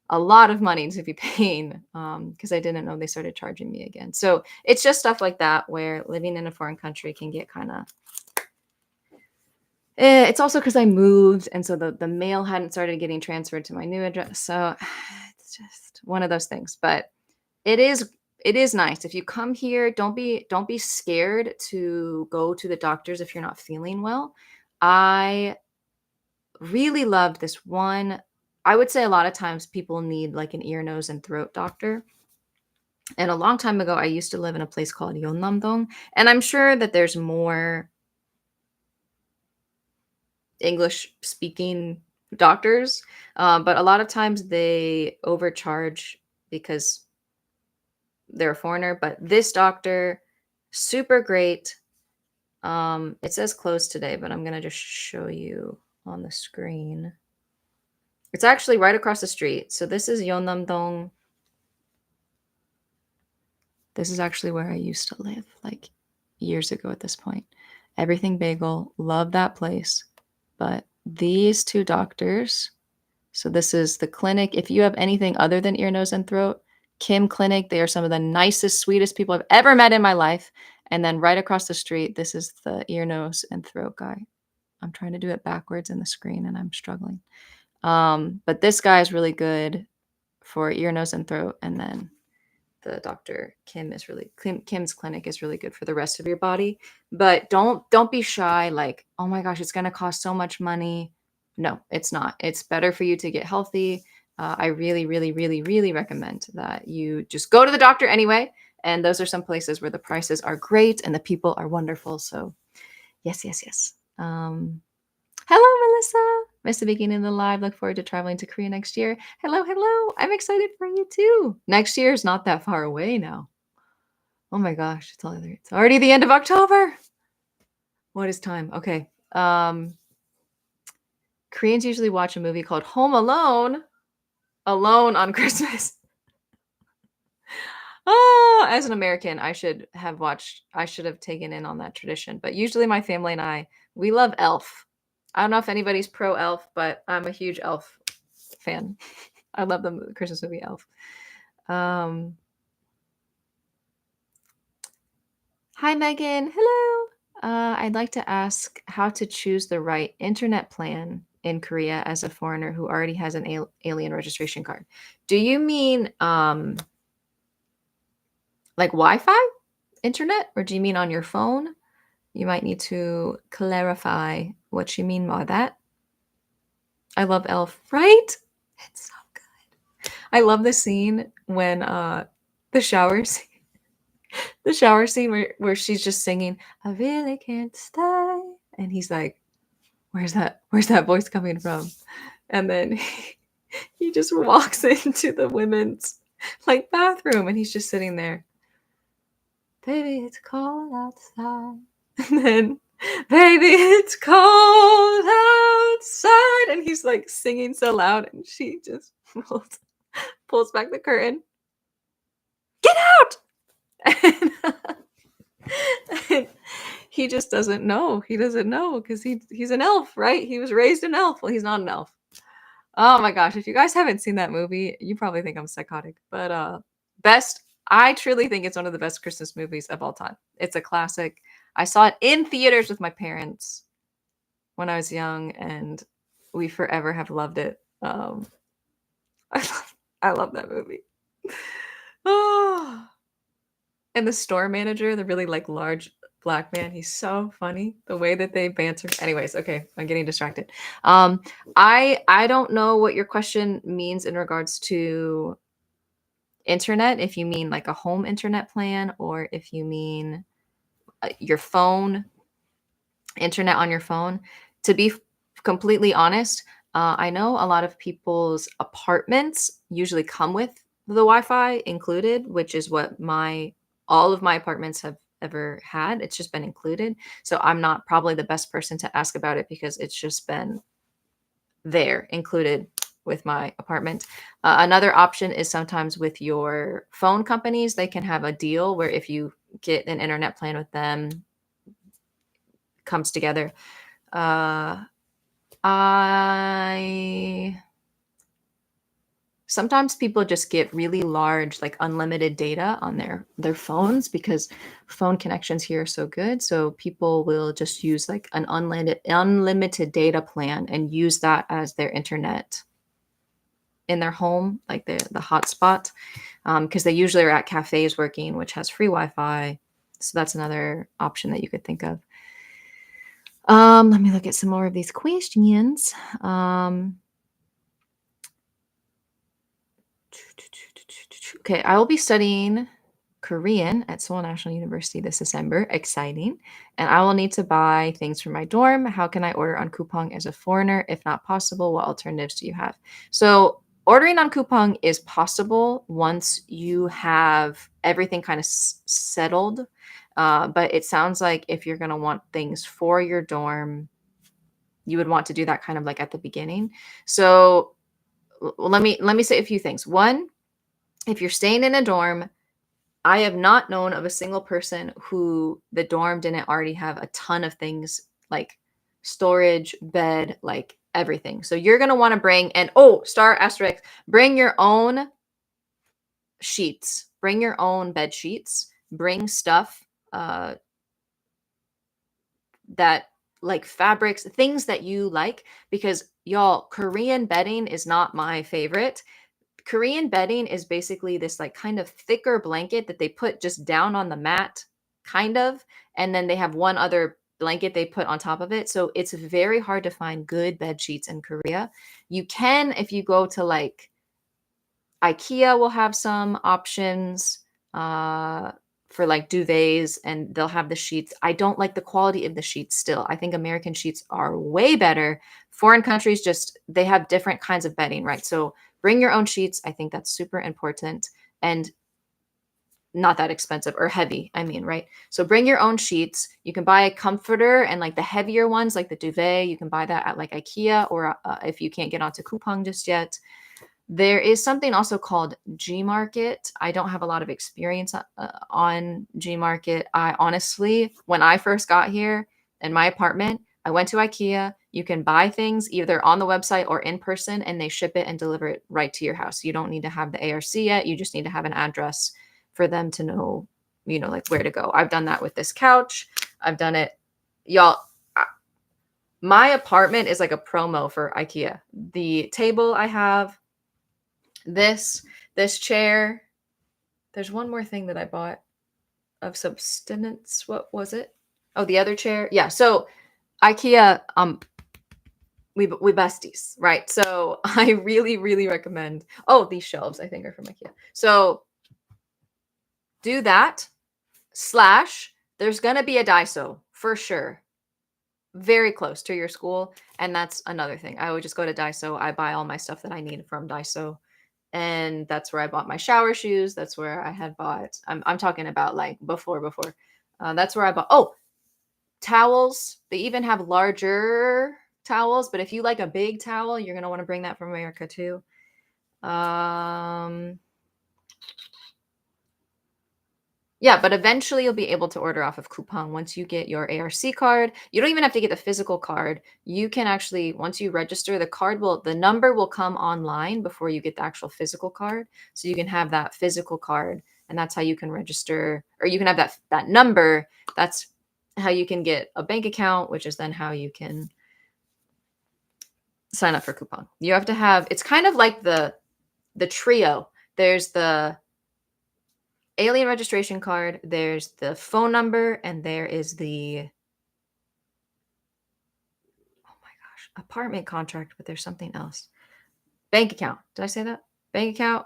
a lot of money to be paying because I didn't know they started charging me again. So it's just stuff like that where living in a foreign country can get kind of it's also because I moved, and so the mail hadn't started getting transferred to my new address. So it's just one of those things. But it is nice. If you come here, don't be scared to go to the doctors if you're not feeling well. I really loved this one. I would say a lot of times people need like an ear, nose, and throat doctor. And a long time ago, I used to live in a place called Yeonnam-dong, and I'm sure that there's more English speaking doctors, but a lot of times they overcharge because they're a foreigner. But this doctor, super great. It says closed today, but I'm gonna just show you on the screen. It's actually right across the street. So this is Yeonnam-dong. This is actually where I used to live, like years ago at this point. Everything Bagel, love that place. But these two doctors, so this is the clinic. If you have anything other than ear, nose, and throat, Kim Clinic, they are some of the nicest, sweetest people I've ever met in my life. And then right across the street, this is the ear, nose, and throat guy. I'm trying to do it backwards in the screen and I'm struggling. But this guy is really good for ear, nose, and throat. And then the Dr. Kim's clinic is really good for the rest of your body. But don't be shy. Like, oh my gosh, it's going to cost so much money. No, it's not. It's better for you to get healthy. I really, really, really, really recommend that you just go to the doctor anyway. And those are some places where the prices are great and the people are wonderful. So yes, yes, yes. Hello, Melissa. Missed the beginning of the live. Look forward to traveling to Korea next year. Hello, hello. I'm excited for you too. Next year is not that far away now. Oh my gosh, it's already the end of October. What is time? Okay. Koreans usually watch a movie called Home Alone on Christmas. Oh, as an American, I should have taken in on that tradition. But usually my family and we love Elf. I don't know if anybody's pro Elf, but I'm a huge Elf fan. I love the Christmas movie Elf. Hi, Megan. Hello. I'd like to ask how to choose the right internet plan in Korea as a foreigner who already has an alien registration card. Do you mean like Wi-Fi internet, or do you mean on your phone? You might need to clarify what you mean by that. I love Elf, right? It's so good. I love the scene when the shower scene, where she's just singing, I really can't stay. And he's like, where's that voice coming from? And then he just walks into the women's like bathroom and he's just sitting there. Baby, it's cold outside. And then, baby, it's cold outside. And he's like singing so loud and she just pulls back the curtain. Get out! And he just doesn't know. He doesn't know because he's an elf, right? He was raised an elf. Well, he's not an elf. Oh my gosh, if you guys haven't seen that movie, you probably think I'm psychotic. But I truly think it's one of the best Christmas movies of all time. It's a classic. I saw it in theaters with my parents when I was young, and we forever have loved it. I love that movie. Oh. And the store manager, the really like large black man, he's so funny. The way that they banter. Anyways, okay, I'm getting distracted. I don't know what your question means in regards to internet, if you mean like a home internet plan or if you mean your phone, internet on your phone. To be completely honest, I know a lot of people's apartments usually come with the Wi-Fi included, which is what all of my apartments have ever had. It's just been included. So I'm not probably the best person to ask about it because it's just been there included with my apartment. Another option is sometimes with your phone companies. They can have a deal where if you get an internet plan with them, comes together. Sometimes people just get really large, like unlimited data on their phones because phone connections here are so good. So people will just use like an unlimited data plan and use that as their internet in their home, like the hotspot, because they usually are at cafes working, which has free Wi-Fi. So that's another option that you could think of. Let me look at some more of these questions. Okay, I will be studying Korean at Seoul National University this December. Exciting. And I will need to buy things for my dorm. How can I order on Coupang as a foreigner? If not possible, what alternatives do you have? So ordering on Coupang is possible once you have everything kind of settled. But it sounds like if you're going to want things for your dorm, you would want to do that kind of like at the beginning. So let me say a few things. One, if you're staying in a dorm, I have not known of a single person who the dorm didn't already have a ton of things like storage, bed, like everything. So you're going to want to bring, and star asterisk, bring your own sheets, bring your own bed sheets, bring stuff that like fabrics, things that you like, because y'all, Korean bedding is not my favorite. Korean bedding is basically this like kind of thicker blanket that they put just down on the mat, kind of, and then they have one other blanket they put on top of it. So it's very hard to find good bed sheets in Korea. You can, if you go to like IKEA, will have some options for like duvets, and they'll have the sheets. I don't like the quality of the sheets still. I think American sheets are way better. Foreign countries just, they have different kinds of bedding, right? So bring your own sheets. I think that's super important and not that expensive or heavy, I mean, right? So bring your own sheets. You can buy a comforter, and like the heavier ones, like the duvet, you can buy that at like IKEA, or if you can't get onto Coupang just yet. There is something also called Gmarket. I don't have a lot of experience on Gmarket. I honestly, when I first got here in my apartment, I went to IKEA. You can buy things either on the website or in person, and they ship it and deliver it right to your house. You don't need to have the ARC yet. You just need to have an address for them to know, like where to go. I've done that with this couch. I've done it. Y'all, my apartment is like a promo for IKEA. The table I have, this chair. There's one more thing that I bought of subsistence. What was it? Oh, the other chair. Yeah. So IKEA, we besties, right? So I really, really recommend. Oh, these shelves I think are from IKEA. So do that. / there's gonna be a Daiso for sure, very close to your school, and that's another thing. I would just go to Daiso. I buy all my stuff that I need from Daiso. And that's where I bought my shower shoes. That's where I had bought, I'm talking about like before. That's where I bought, towels. They even have larger towels, but if you like a big towel, you're going to want to bring that from America too. Yeah, but eventually you'll be able to order off of Coupang once you get your ARC card. You don't even have to get the physical card. You can actually, once you register, the number will come online before you get the actual physical card. So you can have that physical card, and that's how you can register, or you can have that number. That's how you can get a bank account, which is then how you can sign up for Coupang. You have to have, it's kind of like the trio. There's the alien registration card, there's the phone number, and there is the, oh my gosh, apartment contract, but there's something else. Bank account. Did I say that? Bank account,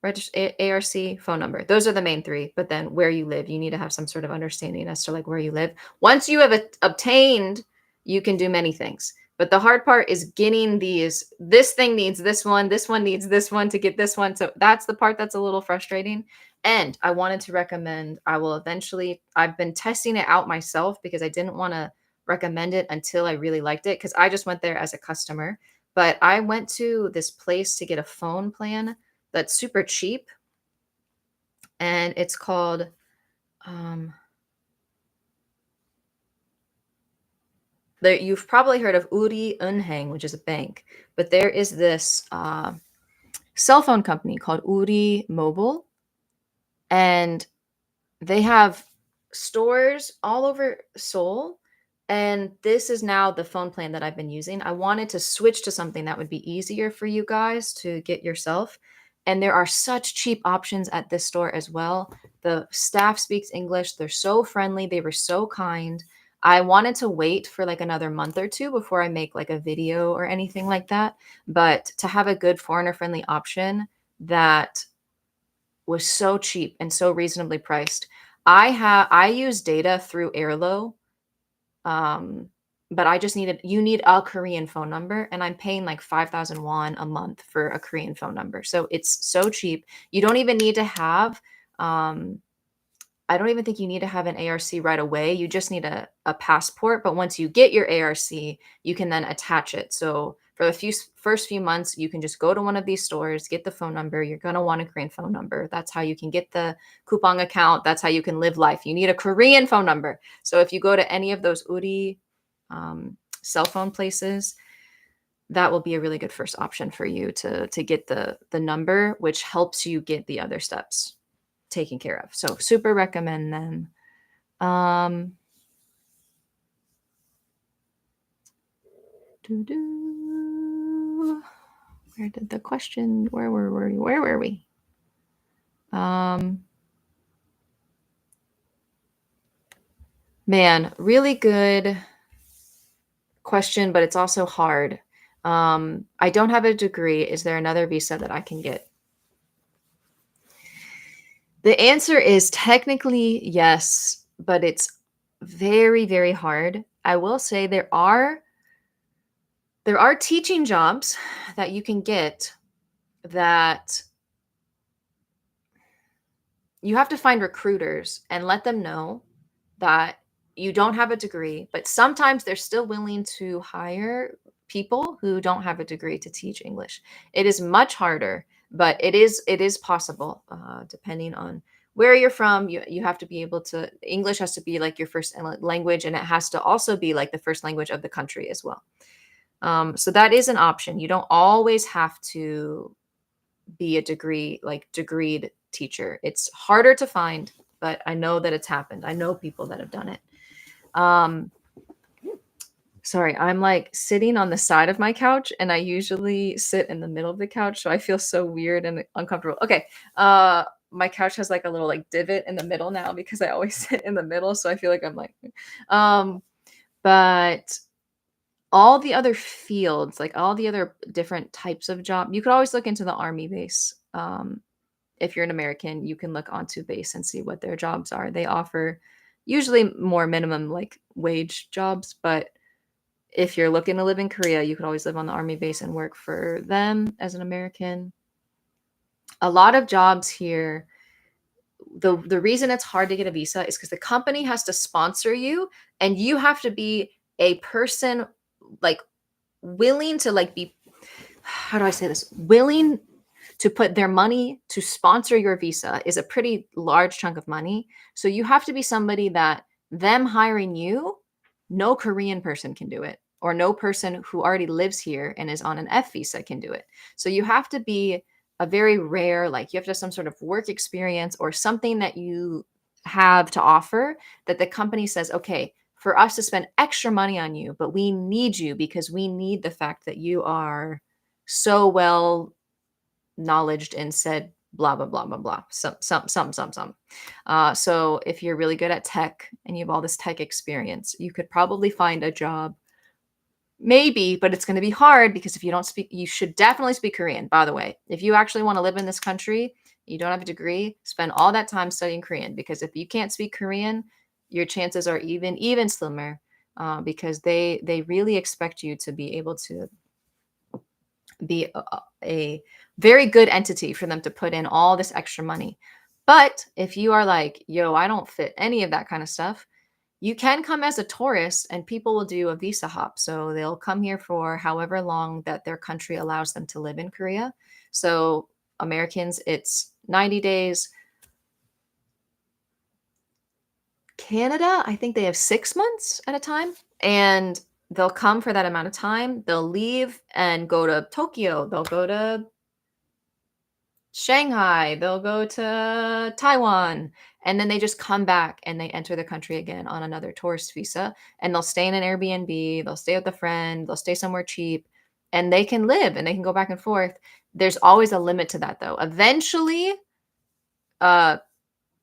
ARC, phone number. Those are the main three. But then where you live, you need to have some sort of understanding as to like where you live. Once you have obtained, you can do many things. But the hard part is getting these. This thing needs this one needs this one to get this one. So that's the part that's a little frustrating. And I wanted to recommend, I've been testing it out myself because I didn't want to recommend it until I really liked it, because I just went there as a customer. But I went to this place to get a phone plan that's super cheap. And it's called, you've probably heard of Uri Unhang, which is a bank. But there is this cell phone company called Uri Mobile. And they have stores all over Seoul. And this is now the phone plan that I've been using. I wanted to switch to something that would be easier for you guys to get yourself. And there are such cheap options at this store as well. The staff speaks English. They're so friendly. They were so kind. I wanted to wait for like another month or two before I make like a video or anything like that. But to have a good foreigner friendly option that was so cheap and so reasonably priced. I use data through Airlo, um, but you need a Korean phone number, and I'm paying like 5,000 won a month for a Korean phone number. So it's so cheap. You don't even need to have, um, I don't even think you need to have an ARC right away. You just need a passport. But once you get your ARC, you can then attach it. So for the first few months, you can just go to one of these stores, get the phone number. You're going to want a Korean phone number. That's how you can get the coupon account. That's how you can live life. You need a Korean phone number. So if you go to any of those Uri cell phone places, that will be a really good first option for you to get the number, which helps you get the other steps taken care of. So super recommend them. Where did the question, where were we? Man, really good question, but it's also hard. I don't have a degree. Is there another visa that I can get? The answer is technically yes, but it's very, very hard. I will say there are teaching jobs that you can get that you have to find recruiters and let them know that you don't have a degree, but sometimes they're still willing to hire people who don't have a degree to teach English. It is much harder, but it is possible, depending on where you're from. You have to be able to, English has to be like your first language, and it has to also be like the first language of the country as well. So that is an option. You don't always have to be a degreed teacher. It's harder to find, but I know that it's happened. I know people that have done it. Sorry, I'm like sitting on the side of my couch, and I usually sit in the middle of the couch, so I feel so weird and uncomfortable. Okay. My couch has like a little like divot in the middle now because I always sit in the middle, so I feel like I'm like but all the other fields, like all the other different types of job, you could always look into the Army base. If you're an American, you can look onto base and see what their jobs are. They offer usually more minimum like wage jobs, but if you're looking to live in Korea, you could always live on the Army base and work for them as an American. A lot of jobs here, the reason it's hard to get a visa is because the company has to sponsor you, and you have to be a person like willing to like be, how do I say this? Willing to put their money to sponsor your visa is a pretty large chunk of money. So you have to be somebody that them hiring you, no Korean person can do it, or no person who already lives here and is on an F visa can do it. So you have to be a very rare, like you have to have some sort of work experience or something that you have to offer that the company says, okay, for us to spend extra money on you, but we need you because we need the fact that you are so well knowledged and said blah blah blah blah blah some. So if you're really good at tech and you have all this tech experience, you could probably find a job, maybe, but it's going to be hard because if you don't speak, you should definitely speak Korean. By the way, if you actually want to live in this country, you don't have a degree, spend all that time studying Korean, because if you can't speak Korean, your chances are even slimmer, because they really expect you to be able to be a very good entity for them to put in all this extra money. But if you are like, yo, I don't fit any of that kind of stuff, you can come as a tourist and people will do a visa hop. So they'll come here for however long that their country allows them to live in Korea. So Americans, it's 90 days. Canada, I think they have 6 months at a time. And they'll come for that amount of time. They'll leave and go to Tokyo. They'll go to Shanghai, they'll go to Taiwan, and then they just come back and they enter the country again on another tourist visa, and they'll stay in an Airbnb, they'll stay with a friend, they'll stay somewhere cheap, and they can live and they can go back and forth. There's always a limit to that though. Eventually, uh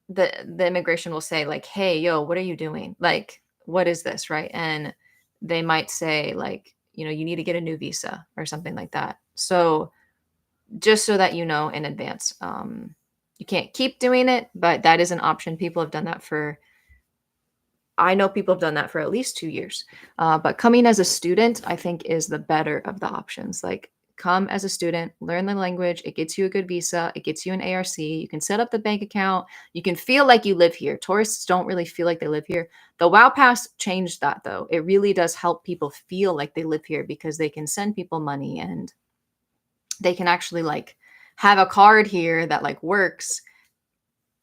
the immigration will say like, "Hey, yo, what are you doing? Like, what is this?" Right? And they might say like, you need to get a new visa or something like that. So just so that you know in advance. You can't keep doing it, but that is an option. People have done that for, I know people have done that for at least 2 years. But coming as a student, I think, is the better of the options. Like, come as a student, learn the language. It gets you a good visa. It gets you an ARC. You can set up the bank account. You can feel like you live here. Tourists don't really feel like they live here. The WOW Pass changed that, though. It really does help people feel like they live here because they can send people money and they can actually like have a card here that like works.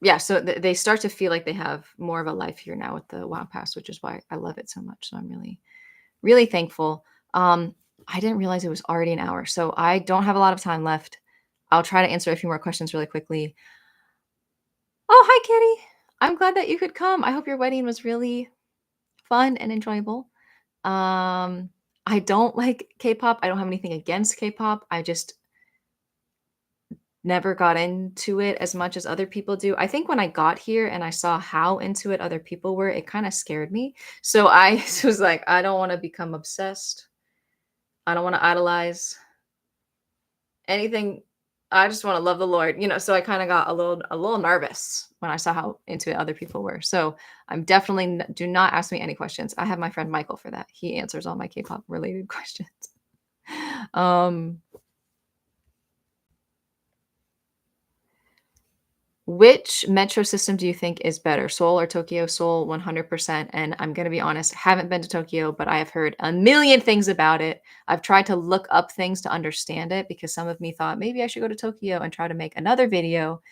Yeah, so they start to feel like they have more of a life here now with the WOW Pass, which is why I love it so much. So I'm really, really thankful. I didn't realize it was already an hour, so I don't have a lot of time left. I'll try to answer a few more questions really quickly. Oh, hi, Kitty. I'm glad that you could come. I hope your wedding was really fun and enjoyable. I don't like K-pop. I don't have anything against K-pop. I just never got into it as much as other people do. I think when I got here and I saw how into it other people were, it kind of scared me. So I was like, I don't want to become obsessed. I don't want to idolize anything. I just want to love the Lord, so I kind of got a little nervous when I saw how into it other people were. So I'm definitely do not ask me any questions. I have my friend Michael for that. He answers all my K-pop related questions. Which metro system do you think is better, Seoul or Tokyo? Seoul, 100%. And I'm going to be honest, haven't been to Tokyo, but I have heard a million things about it. I've tried to look up things to understand it because some of me thought maybe I should go to Tokyo and try to make another video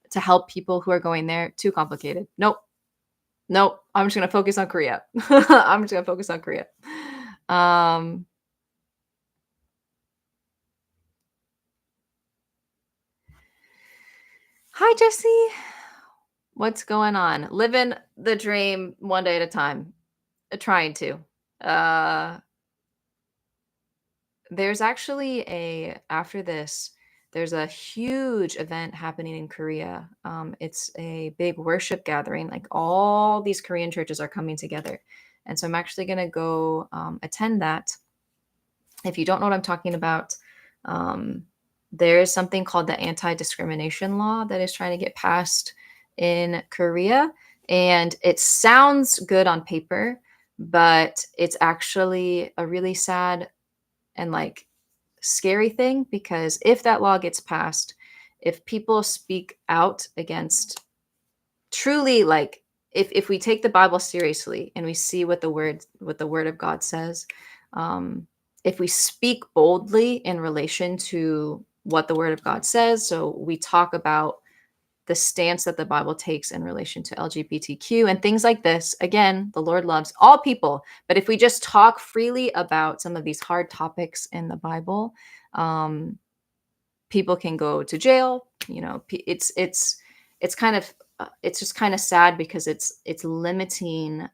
to help people who are going there. Too complicated. Nope. Nope. I'm just going to focus on Korea. I'm just going to focus on Korea. Hi, Jesse. What's going on? Living the dream one day at a time. Trying to. There's actually after this, there's a huge event happening in Korea. It's a big worship gathering. Like all these Korean churches are coming together. And so I'm actually going to go attend that. If you don't know what I'm talking about, there is something called the anti-discrimination law that is trying to get passed in Korea. And it sounds good on paper, but it's actually a really sad and like scary thing, because if that law gets passed, if people speak out against truly, like if we take the Bible seriously and we see what the word of God says, if we speak boldly in relation to what the word of God says, so we talk about the stance that the Bible takes in relation to LGBTQ and things like this. Again, the Lord loves all people, but if we just talk freely about some of these hard topics in the Bible, people can go to jail. It's kind of it's just kind of sad because it's limiting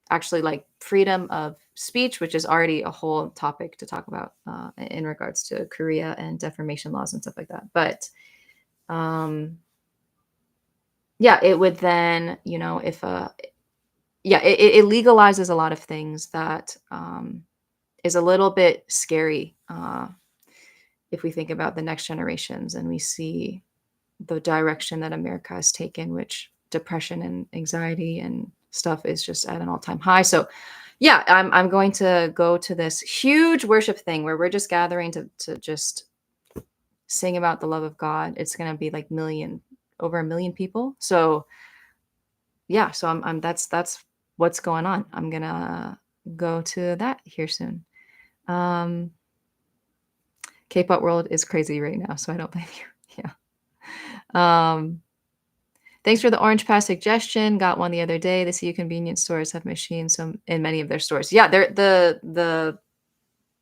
actually like freedom of speech, which is already a whole topic to talk about in regards to Korea and defamation laws and stuff like that. But yeah, it would then, if it legalizes a lot of things that is a little bit scary if we think about the next generations and we see the direction that America has taken, which depression and anxiety and stuff is just at an all-time high. So yeah, I'm going to go to this huge worship thing where we're just gathering to just sing about the love of God. It's going to be like over 1 million people. So yeah, so I'm that's what's going on. I'm going to go to that here soon. K-pop world is crazy right now, so I don't blame you. Yeah. Thanks for the Orange Pass suggestion. Got one the other day. The CU convenience stores have machines in many of their stores. Yeah, the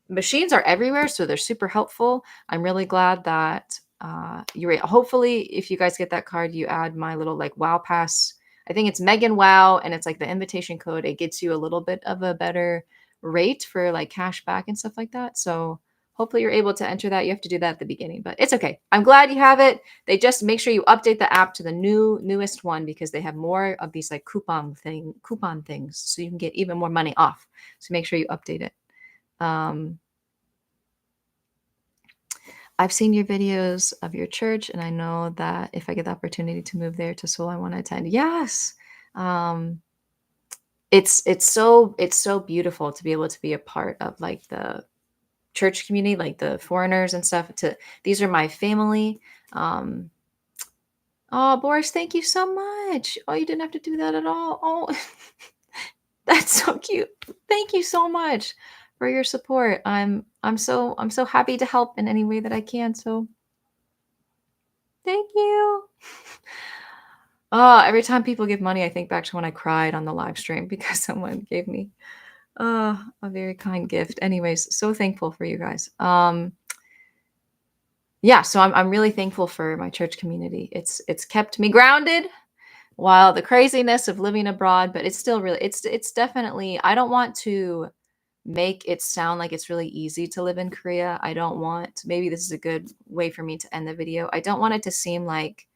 machines are everywhere, so they're super helpful. I'm really glad that you're hopefully if you guys get that card, you add my little like WOW Pass. I think it's Megan Wow, and it's like the invitation code. It gets you a little bit of a better rate for like cash back and stuff like that. So hopefully you're able to enter that. You have to do that at the beginning, but it's okay. I'm glad you have it. They just make sure you update the app to the newest one because they have more of these like coupon things, so you can get even more money off. So make sure you update it. I've seen your videos of your church, and I know that if I get the opportunity to move there to Seoul, I want to attend. Yes. Um, it's so beautiful to be able to be a part of like the church community, like the foreigners and stuff. To these are my family. Um, oh, Boris, thank you so much. Oh, you didn't have to do that at all. Oh, that's so cute. Thank you so much for your support. I'm so happy to help in any way that I can. So thank you. Oh, every time people give money, I think back to when I cried on the live stream because someone gave me a very kind gift. Anyways, so thankful for you guys. Yeah, so I'm really thankful for my church community. It's kept me grounded while the craziness of living abroad, but it's still really it's definitely I don't want to make it sound like it's really easy to live in Korea. I don't want maybe this is a good way for me to end the video. I don't want it to seem like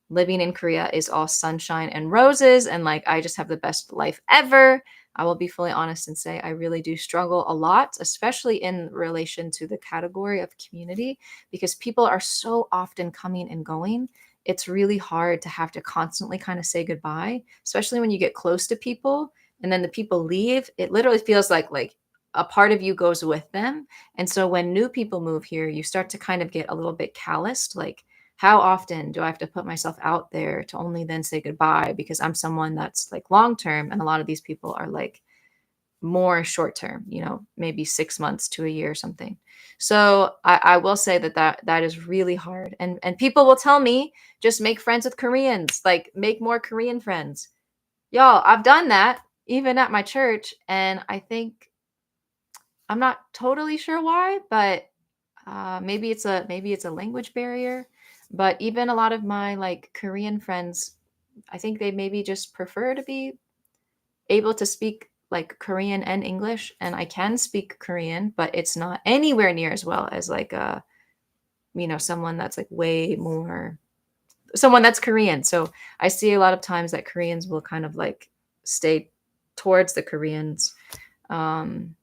living in Korea is all sunshine and roses and like I just have the best life ever. I will be fully honest and say I really do struggle a lot, especially in relation to the category of community, because people are so often coming and going. It's really hard to have to constantly kind of say goodbye, especially when you get close to people and then the people leave. It literally feels like a part of you goes with them. And so when new people move here, you start to kind of get a little bit calloused, like how often do I have to put myself out there to only then say goodbye because I'm someone that's like long term and a lot of these people are like more short term, maybe 6 months to a year or something. So I will say that is really hard. And people will tell me just make friends with Koreans, like make more Korean friends. Y'all, I've done that even at my church. And I think I'm not totally sure why, but maybe it's a language barrier, but even a lot of my like Korean friends, I think they maybe just prefer to be able to speak like Korean and English, and I can speak Korean, but it's not anywhere near as well as like someone that's like way more someone that's Korean. So I see a lot of times that Koreans will kind of like stay towards the Koreans. Um,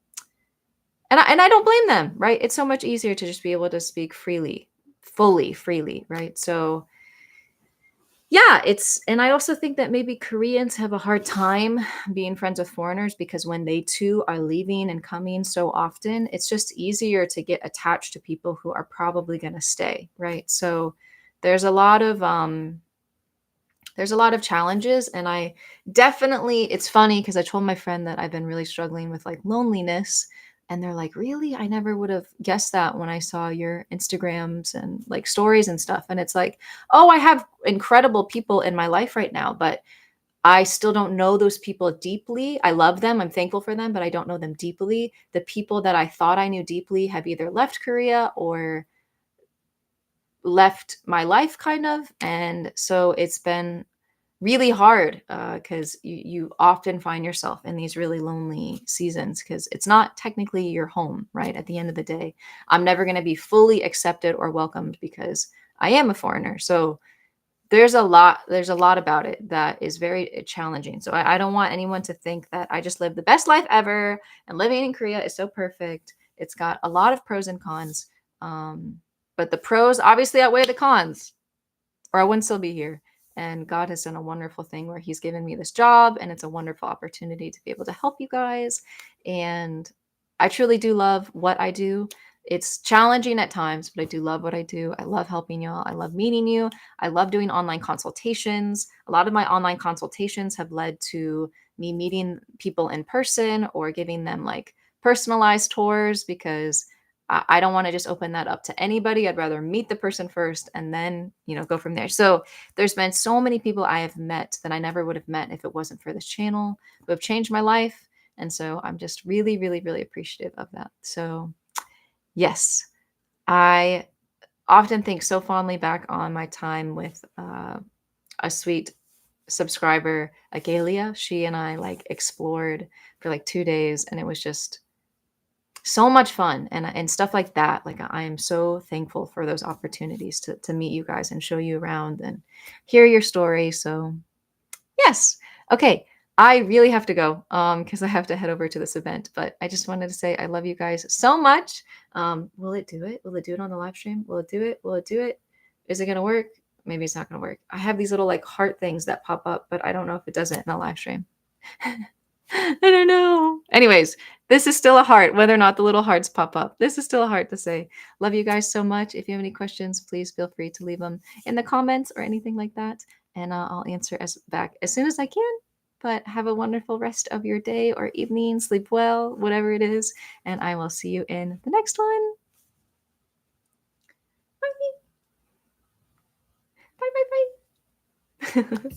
and I don't blame them, right? It's so much easier to just be able to speak freely, fully freely, right? So yeah, and I also think that maybe Koreans have a hard time being friends with foreigners because when they too are leaving and coming so often, it's just easier to get attached to people who are probably going to stay, right? So there's a lot of challenges, and I definitely it's funny because I told my friend that I've been really struggling with like loneliness, and they're like, "Really? I never would have guessed that when I saw your Instagrams and like stories and stuff." And it's like, "Oh, I have incredible people in my life right now, but I still don't know those people deeply. I love them, I'm thankful for them, but I don't know them deeply. The people that I thought I knew deeply have either left Korea or left my life kind of." And so it's been really hard because you often find yourself in these really lonely seasons because it's not technically your home, right? At the end of the day, I'm never going to be fully accepted or welcomed because I am a foreigner. So there's a lot about it that is very challenging. So I don't want anyone to think that I just live the best life ever and living in Korea is so perfect. It's got a lot of pros and cons. But the pros obviously outweigh the cons, or I wouldn't still be here. And God has done a wonderful thing where He's given me this job, and it's a wonderful opportunity to be able to help you guys. And I truly do love what I do. It's challenging at times, but I do love what I do. I love helping y'all. I love meeting you. I love doing online consultations. A lot of my online consultations have led to me meeting people in person or giving them like personalized tours because I don't want to just open that up to anybody. I'd rather meet the person first and then, go from there. So there's been so many people I have met that I never would have met if it wasn't for this channel who have changed my life. And so I'm just really, really, really appreciative of that. So yes, I often think so fondly back on my time with a sweet subscriber, Agalia. She and I like explored for like 2 days, and it was just so much fun and stuff like that. Like I am so thankful for those opportunities to meet you guys and show you around and hear your story. So yes. Okay. I really have to go because I have to head over to this event. But I just wanted to say I love you guys so much. Will it do it? Will it do it on the live stream? Will it do it? Will it do it? Is it going to work? Maybe it's not going to work. I have these little like heart things that pop up, but I don't know if it does it in a live stream. I don't know. Anyways, this is still a heart, whether or not the little hearts pop up. This is still a heart to say. Love you guys so much. If you have any questions, please feel free to leave them in the comments or anything like that. And I'll answer back as soon as I can. But have a wonderful rest of your day or evening. Sleep well, whatever it is. And I will see you in the next one. Bye. Bye, bye, bye.